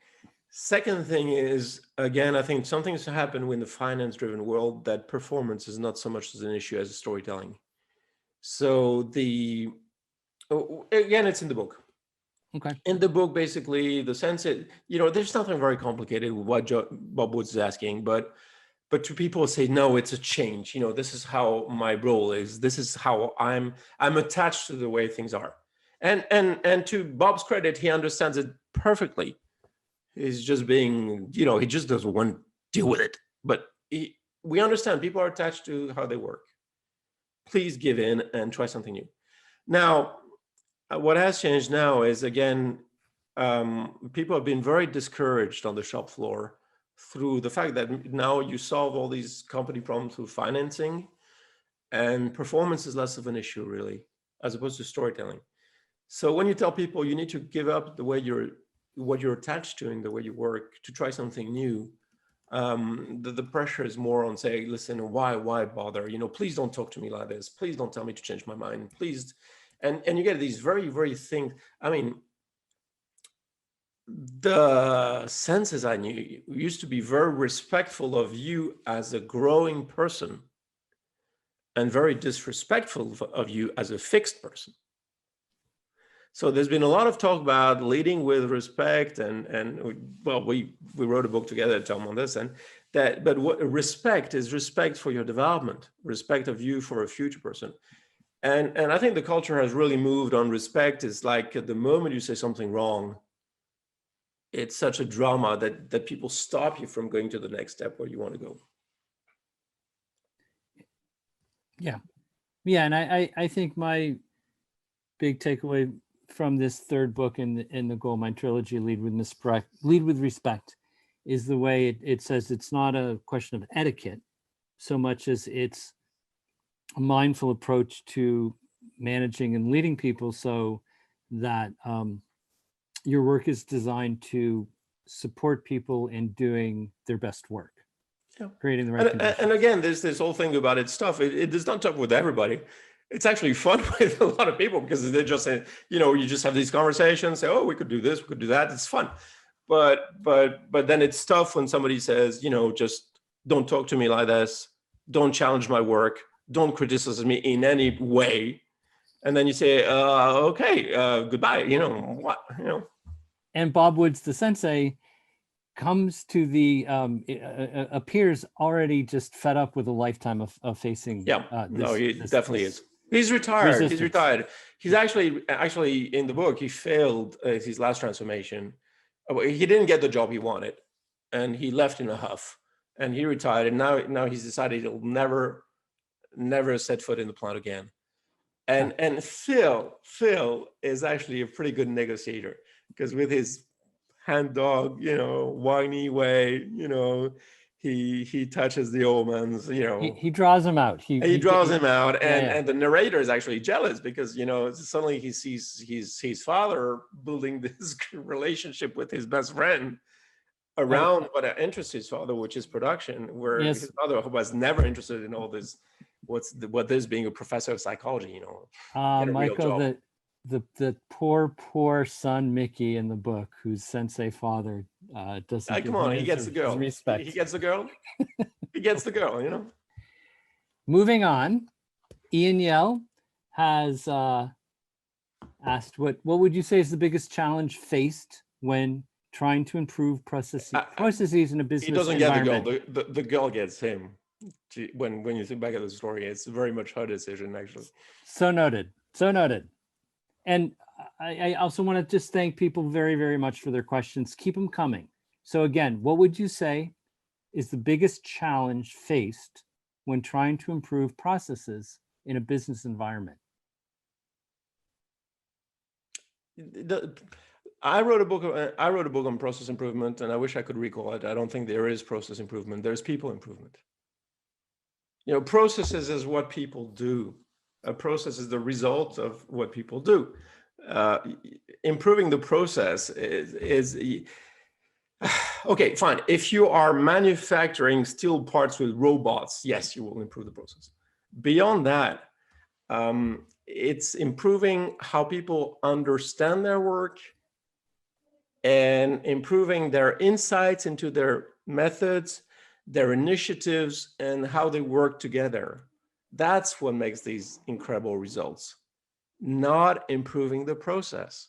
Second thing is, again, I think something's happened in the finance-driven world that performance is not so much as an issue as storytelling. So again, it's in the book. Okay. In the book, basically, the sensei, there's nothing very complicated with what Bob Woods is asking, but to people say, no, it's a change. This is how my role is. This is how I'm attached to the way things are. And to Bob's credit, he understands it perfectly. He's just being, he just doesn't want to deal with it. But we understand people are attached to how they work. Please give in and try something new. Now, what has changed now is, again, people have been very discouraged on the shop floor through the fact that now you solve all these company problems through financing, and performance is less of an issue, really, as opposed to storytelling. So when you tell people you need to give up the way what you're attached to and the way you work to try something new, the pressure is more on saying, listen, why bother? Please don't talk to me like this. Please don't tell me to change my mind. Please. And you get these very, very things. I mean, the senses I knew used to be very respectful of you as a growing person and very disrespectful of you as a fixed person. So there's been a lot of talk about leading with respect, and well, we wrote a book together, Tom, on this, but what respect is respect for your development, respect of you for a future person. And I think the culture has really moved on respect. It's like at the moment you say something wrong, it's such a drama that people stop you from going to the next step where you want to go. Yeah. And I think my big takeaway from this third book in the Goldmine trilogy, Lead with Respect, is the way it says it's not a question of etiquette so much as it's a mindful approach to managing and leading people, so that your work is designed to support people in doing their best work, creating the right conditions. And again, there's this whole thing about it stuff. It does not talk with everybody. It's actually fun with a lot of people because they're just saying, you just have these conversations, say, oh, we could do this, we could do that. It's fun. But then it's tough when somebody says, just don't talk to me like this. Don't challenge my work. Don't criticize me in any way. And then you say, okay, goodbye, And Bob Woods, the sensei, comes to the, appears already just fed up with a lifetime of facing. He definitely is. He's retired. Resistance. He's retired. He's actually in the book, he failed his last transformation. He didn't get the job he wanted, and he left in a huff, and he retired. And now he's decided he'll never set foot in the plant again. And Phil is actually a pretty good negotiator, because with his hand dog, whiny way, he touches the old man's, he draws him out. He draws him out, and the narrator is actually jealous because suddenly he sees his father building this relationship with his best friend, around what interests his father, which is production, where Yes. his father was never interested in all this. What this being a professor of psychology, get a real Michael, job. the poor son Mickey in the book, whose sensei father doesn't give Come on, him he gets the his girl. respect. He gets the girl. He gets the girl. Moving on, Ian Yell has asked, what would you say is the biggest challenge faced when trying to improve processes in a business He doesn't get the girl. environment? The girl gets him. When you think back at the story, it's very much her decision, actually. So noted. So noted. And I also want to just thank people very, very much for their questions. Keep them coming. So again, what would you say is the biggest challenge faced when trying to improve processes in a business environment? I wrote a book on process improvement, and I wish I could recall it. I don't think there is process improvement. There's people improvement. Processes is what people do. A process is the result of what people do. Improving the process is okay, fine. If you are manufacturing steel parts with robots, yes, you will improve the process. Beyond that, it's improving how people understand their work and improving their insights into their methods, their initiatives, and how they work together. That's what makes these incredible results, not improving the process.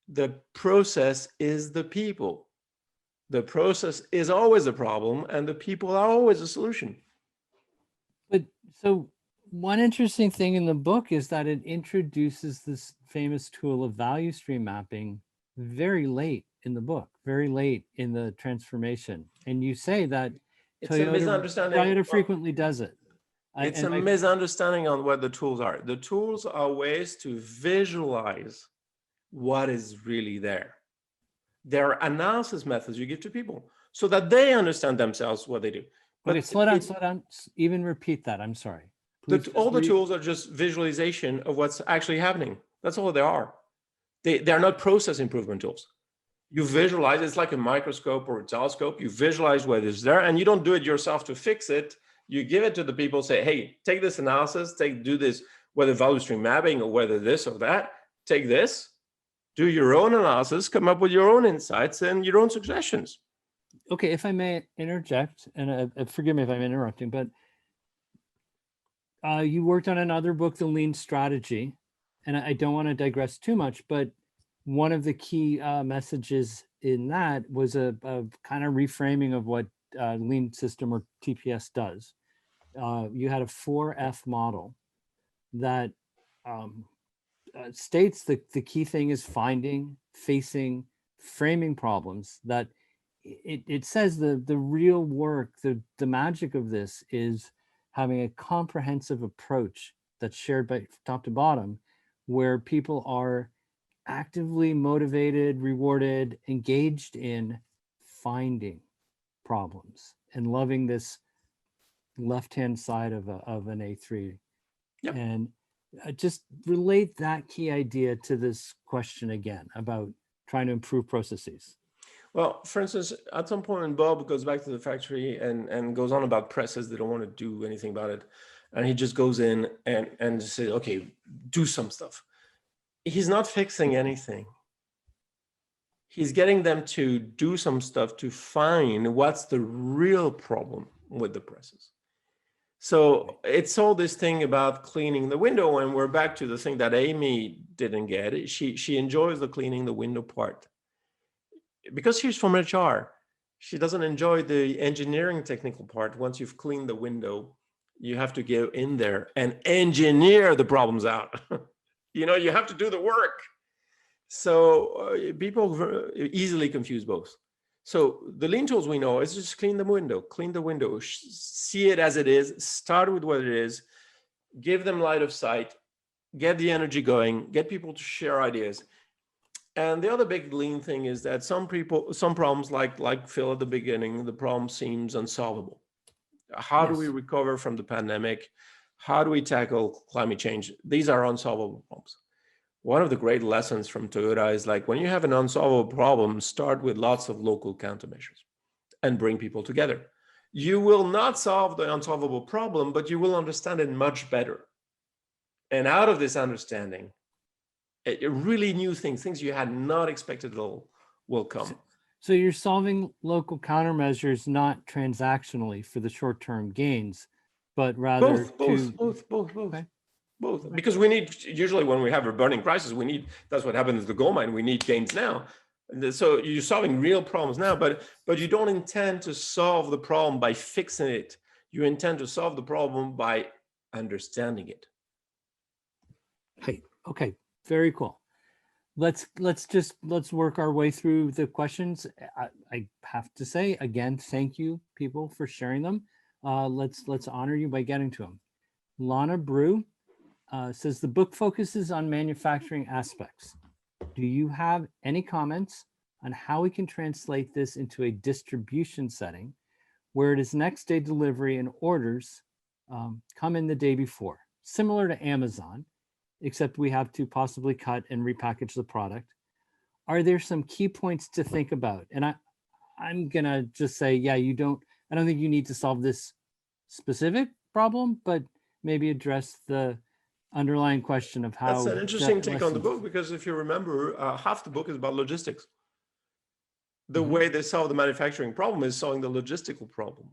The process is the people. The process is always a problem, and the people are always a solution. But so one interesting thing in the book is that it introduces this famous tool of value stream mapping very late in the book, very late in the transformation. And you say that it's a misunderstanding. Toyota frequently does it. It's a misunderstanding on what the tools are. The tools are ways to visualize what is really there. They're analysis methods you give to people so that they understand themselves what they do. But okay, slow down. Even repeat that. I'm sorry. All the tools are just visualization of what's actually happening. That's all they are. They're not process improvement tools. You visualize, it's like a microscope or a telescope. You visualize what is there, and you don't do it yourself to fix it. You give it to the people, say, hey, take this analysis, do this, whether value stream mapping or whether this or that, take this, do your own analysis, come up with your own insights and your own suggestions. Okay, if I may interject, and forgive me if I'm interrupting, but you worked on another book, The Lean Strategy, and I don't want to digress too much, but one of the key messages in that was a kind of reframing of what Lean System or TPS does. You had a 4F model that states that the key thing is facing, framing problems. That it says the real work, the magic of this is having a comprehensive approach that's shared by top to bottom, where people are actively motivated, rewarded, engaged in finding problems and loving this left-hand side of an A3. Yep. And just relate that key idea to this question again about trying to improve processes. Well, for instance, at some point, Bob goes back to the factory and goes on about presses. They don't want to do anything about it. And he just goes in and says, okay, do some stuff. He's not fixing anything. He's getting them to do some stuff to find what's the real problem with the presses. So it's all this thing about cleaning the window, and we're back to the thing that Amy didn't get. She enjoys the cleaning the window part. Because she's from HR, she doesn't enjoy the engineering technical part. Once you've cleaned the window, you have to go in there and engineer the problems out. You have to do the work. So people easily confuse both. So the lean tools we know is just clean the window, see it as it is, start with what it is, give them light of sight, get the energy going, get people to share ideas. And the other big lean thing is that some problems like Phil at the beginning, the problem seems unsolvable. How do we recover from the pandemic? How do we tackle climate change? These are unsolvable problems. One of the great lessons from Toyota is like when you have an unsolvable problem, start with lots of local countermeasures. and bring people together. You will not solve the unsolvable problem, but you will understand it much better. And out of this understanding, really new things you had not expected will come. So you're solving local countermeasures not transactionally for the short-term gains, but rather both. Okay. Both, because we need, usually when we have a burning crisis, that's what happens in the gold mine, we need gains now. And so you're solving real problems now, but you don't intend to solve the problem by fixing it. You intend to solve the problem by understanding it. Okay, very cool. Let's work our way through the questions. I have to say again, thank you people for sharing them. Let's honor you by getting to them. Lana Brew says the book focuses on manufacturing aspects. Do you have any comments on how we can translate this into a distribution setting where it is next day delivery and orders come in the day before, similar to Amazon, except we have to possibly cut and repackage the product? Are there some key points to think about? And I'm gonna just say, yeah, I don't think you need to solve this specific problem, but maybe address the underlying question of how. That's an interesting take on the book, because if you remember, half the book is about logistics. The way they solve the manufacturing problem is solving the logistical problem.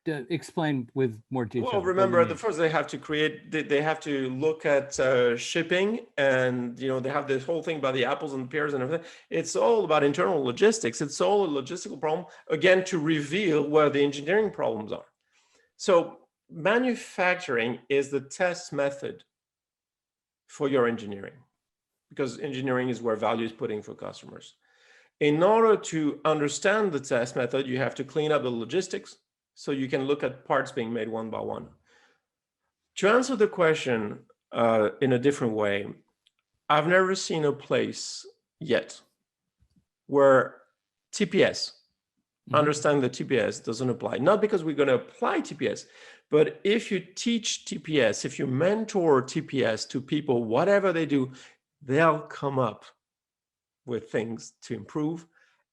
Explain with more detail. Well, remember at the first they have to look at shipping, and they have this whole thing about the apples and pears and everything. It's all about internal logistics. It's all a logistical problem, again, to reveal where the engineering problems are. So manufacturing is the test method for your engineering, because engineering is where value is put in for customers. In order to understand the test method, you have to clean up the logistics, so you can look at parts being made one by one. To answer the question in a different way, I've never seen a place yet where TPS, understanding the TPS doesn't apply. Not because we're going to apply TPS, but if you teach TPS, if you mentor TPS to people, whatever they do, they'll come up with things to improve.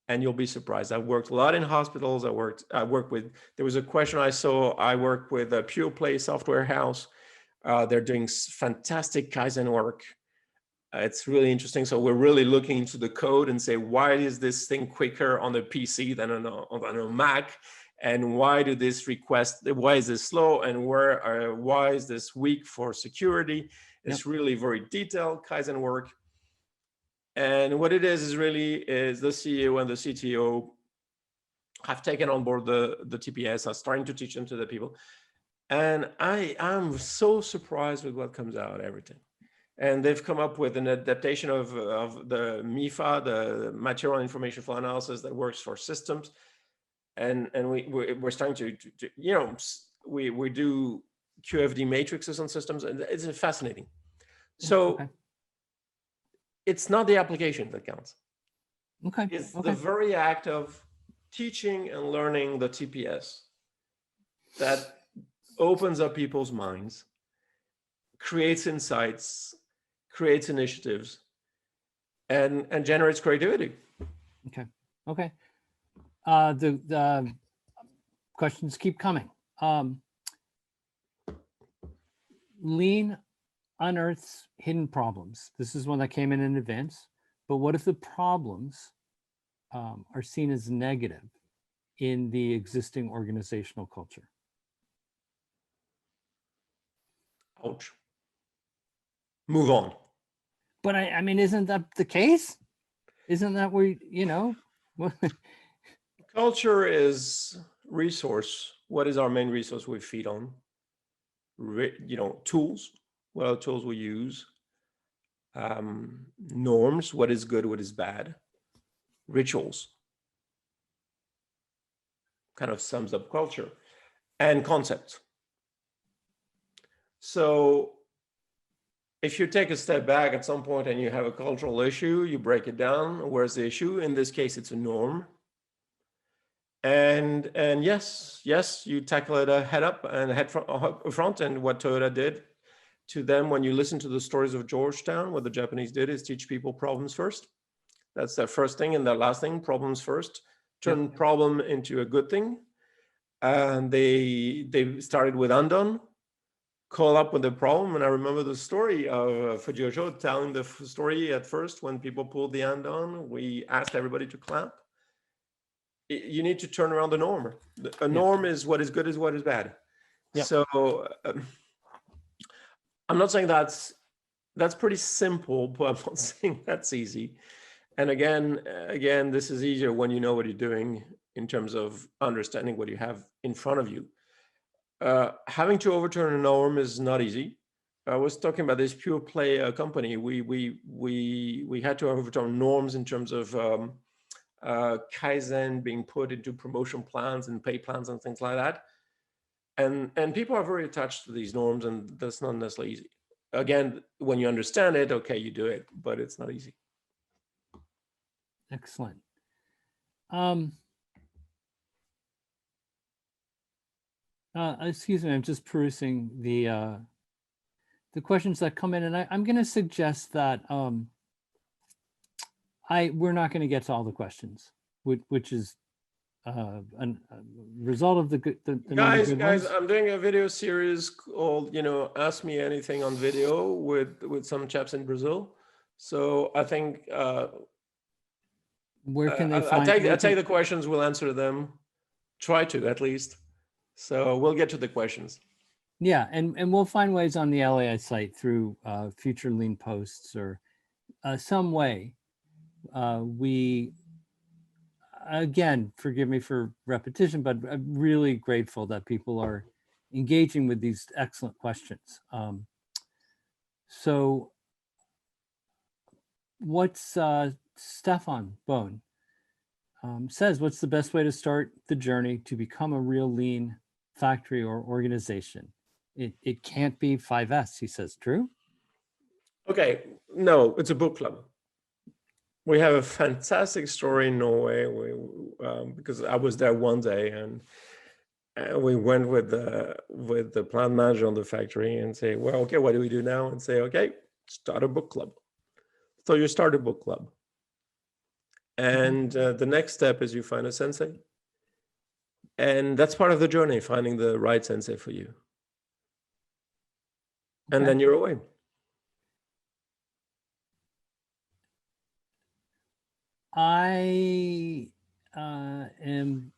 And you'll be surprised. I've worked a lot in hospitals. I worked with, there was a question I saw, I worked with a Pure Play software house. They're doing fantastic Kaizen work. It's really interesting. So we're really looking into the code and say, why is this thing quicker on a PC than on a Mac? And why is this slow? And why is this weak for security? It's really very detailed Kaizen work. And what it is really the CEO and the CTO have taken on board the TPS, are starting to teach them to the people. And I'm so surprised with what comes out, everything. And they've come up with an adaptation of the MIFA, the Material Information Flow Analysis, that works for systems. And we're starting to we do QFD matrices on systems, and it's fascinating. So it's not the application that counts. It's the very act of teaching and learning the TPS that opens up people's minds, creates insights, creates initiatives, and generates creativity. Okay. The questions keep coming. Lean unearths hidden problems. This is one that came in advance. But what if the problems are seen as negative in the existing organizational culture? Ouch. Move on. But I mean, isn't that the case? Isn't that where, Culture is resource. What is our main resource we feed on? Tools. What are the tools we use? Norms. What is good? What is bad? Rituals. Kind of sums up culture. And concepts. So if you take a step back at some point and you have a cultural issue, you break it down. Where's the issue? In this case, it's a norm. And yes, you tackle it head up and head front. And what Toyota did to them, when you listen to the stories of Georgetown, what the Japanese did is teach people problems first. That's their first thing, and their last thing, problems first. turn problem into a good thing. And they started with undone, call up with the problem. And I remember the story of Fujiojo telling the story at first when people pulled the undone. We asked everybody to clap. You need to turn around the norm. A norm is what is good is what is bad. Yep. So I'm not saying that's pretty simple, but I'm not saying that's easy. And again, this is easier when you know what you're doing in terms of understanding what you have in front of you. Having to overturn a norm is not easy. I was talking about this pure play company. We had to overturn norms in terms of Kaizen being put into promotion plans and pay plans and things like that. And people are very attached to these norms, and that's not necessarily easy. Again, when you understand it, okay, you do it, but it's not easy. Excellent. Excuse me, I'm just perusing the questions that come in, and I'm going to suggest that we're not going to get to all the questions, which is a result of the Guys, ones. I'm doing a video series called, Ask Me Anything on Video with some chaps in Brazil. So I think where can they find? I take the questions, we'll answer them. Try to, at least. So we'll get to the questions. Yeah, and we'll find ways on the LEI site through future lean posts or some way. We, again, forgive me for repetition, but I'm really grateful that people are engaging with these excellent questions. So what's Stefan Bone says, what's the best way to start the journey to become a real lean factory or organization? It can't be 5S, he says. True? Okay, no, it's a book club. We have a fantastic story in Norway because I was there one day, and we went with the plant manager on the factory and say, well, okay, what do we do now? And say, okay, start a book club. So you start a book club. And the next step is you find a sensei. And that's part of the journey, finding the right sensei for you. And then you're away. I am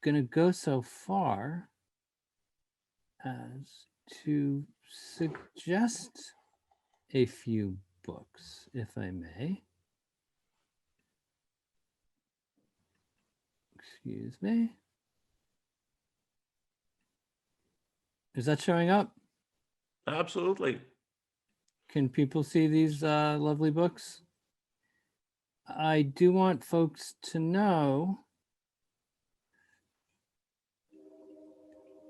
going to go so far as to suggest a few books, if I may. Excuse me. Is that showing up? Absolutely. Can people see these lovely books? I do want folks to know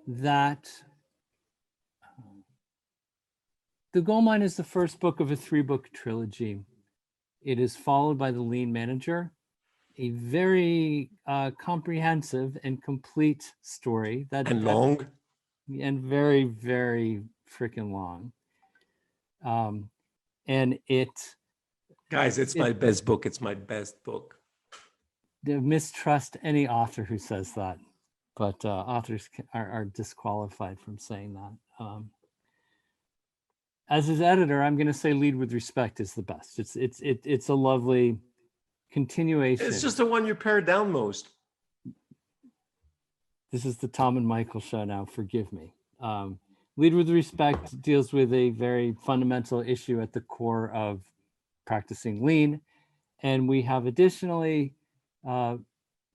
that The Gold Mine is the first book of a 3-book trilogy. It is followed by The Lean Manager, a very comprehensive and complete story and long. And very, very freaking long. And it... Guys, it's my best book. It's my best book. Mistrust any author who says that, but authors are disqualified from saying that. As his editor, I'm going to say Lead with Respect is the best. It's a lovely continuation. It's just the one you pare down most. This is the Tom and Michael show now. Forgive me. Lead with Respect deals with a very fundamental issue at the core of practicing lean. And we have additionally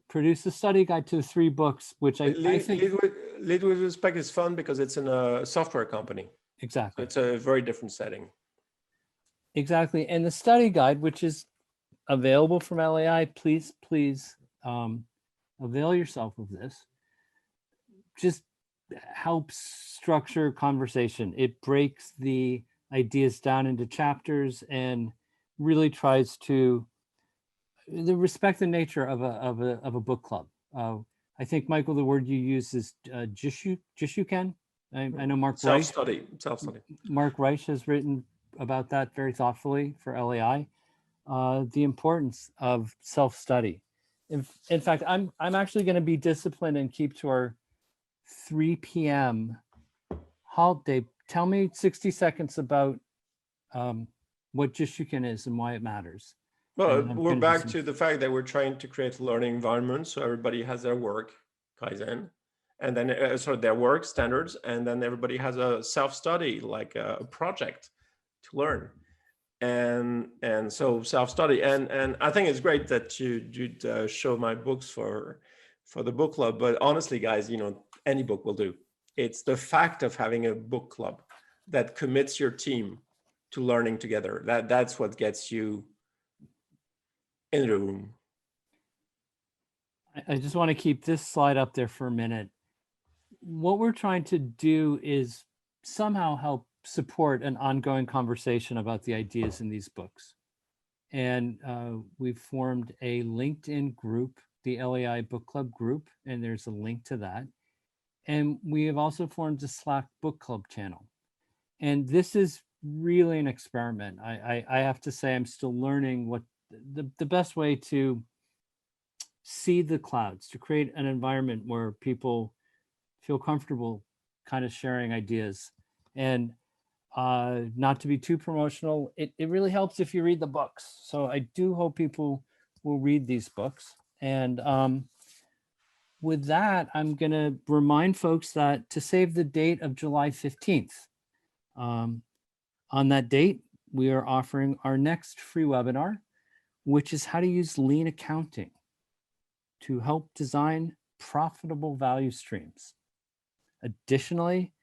produced a study guide to 3 books, which I think... Lead with Respect is fun because it's in a software company. Exactly. It's a very different setting. Exactly. And the study guide, which is available from LEI, please avail yourself of this. Just helps structure conversation. It breaks the ideas down into chapters and really tries to respect the nature of a book club. I think, Michael, the word you use is jishuken. I know Mark Self-study. Mark Reich has written about that very thoughtfully for LEI. The importance of self-study In fact, I'm actually going to be disciplined and keep to our 3 p.m. halt day. Tell me 60 seconds about what Jishuken is and why it matters. Well, And I'm we're gonna do back some- to the fact that we're trying to create a learning environment so everybody has their work Kaizen, and then their work standards, and then everybody has a self-study, like a project to learn. And so self-study, and I think it's great that you'd show my books for the book club. But honestly, guys, any book will do. It's the fact of having a book club that commits your team to learning together. That's what gets you in the room. I just want to keep this slide up there for a minute. What we're trying to do is somehow help support an ongoing conversation about the ideas in these books. And we've formed a LinkedIn group, the LEI Book Club group, and there's a link to that. And we have also formed a Slack book club channel. And this is really an experiment. I have to say I'm still learning what the best way to see the clouds, to create an environment where people feel comfortable kind of sharing ideas. And not to be too promotional, it really helps if you read the books. So I do hope people will read these books. And with that, I'm going to remind folks that to save the date of July 15th, on that date, we are offering our next free webinar, which is how to use lean accounting to help design profitable value streams. Additionally,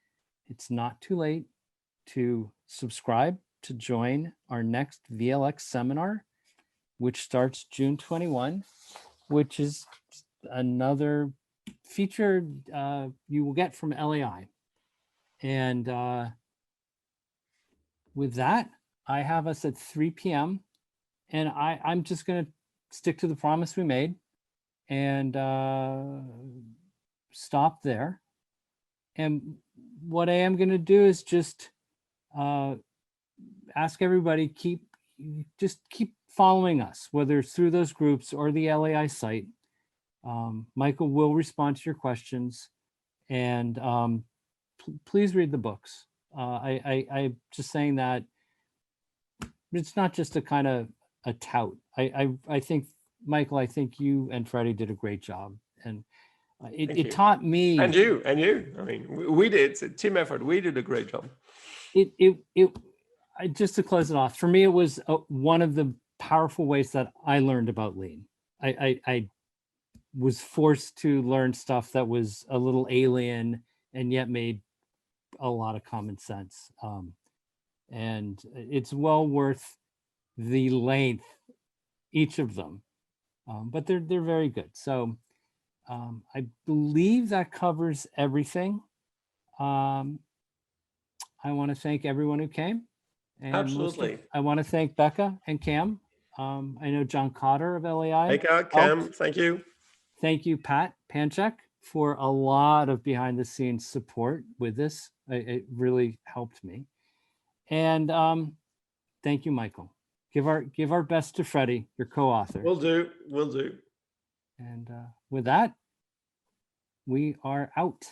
it's not too late to subscribe to join our next VLX seminar, which starts June 21, which is another feature you will get from LEI. And with that, I have us at 3 p.m. And I'm just going to stick to the promise we made and stop there. And what I am going to do is just ask everybody, keep following us, whether it's through those groups or the LEI site. Michael will respond to your questions, and please read the books. I'm just saying that it's not just a kind of a tout. I think, Michael, I think you and Freddy did a great job, and it taught me. And you. I mean, we did. It's a team effort. We did a great job. Just to close it off, for me, it was one of the powerful ways that I learned about lean. I was forced to learn stuff that was a little alien and yet made a lot of common sense. And it's well worth the length, each of them, but they're very good. So I believe that covers everything. I want to thank everyone who came. And Absolutely. I want to thank Becca and Cam. I know John Cotter of LEI. Becca, Cam, thank you. Thank you, Pat Panchek, for a lot of behind the scenes support with this. It really helped me. And thank you, Michael. Give our best to Freddy, your co-author. Will do. And with that, we are out.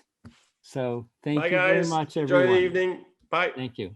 So thank Bye, you very guys. much, Enjoy everyone. the evening. Bye. Thank you.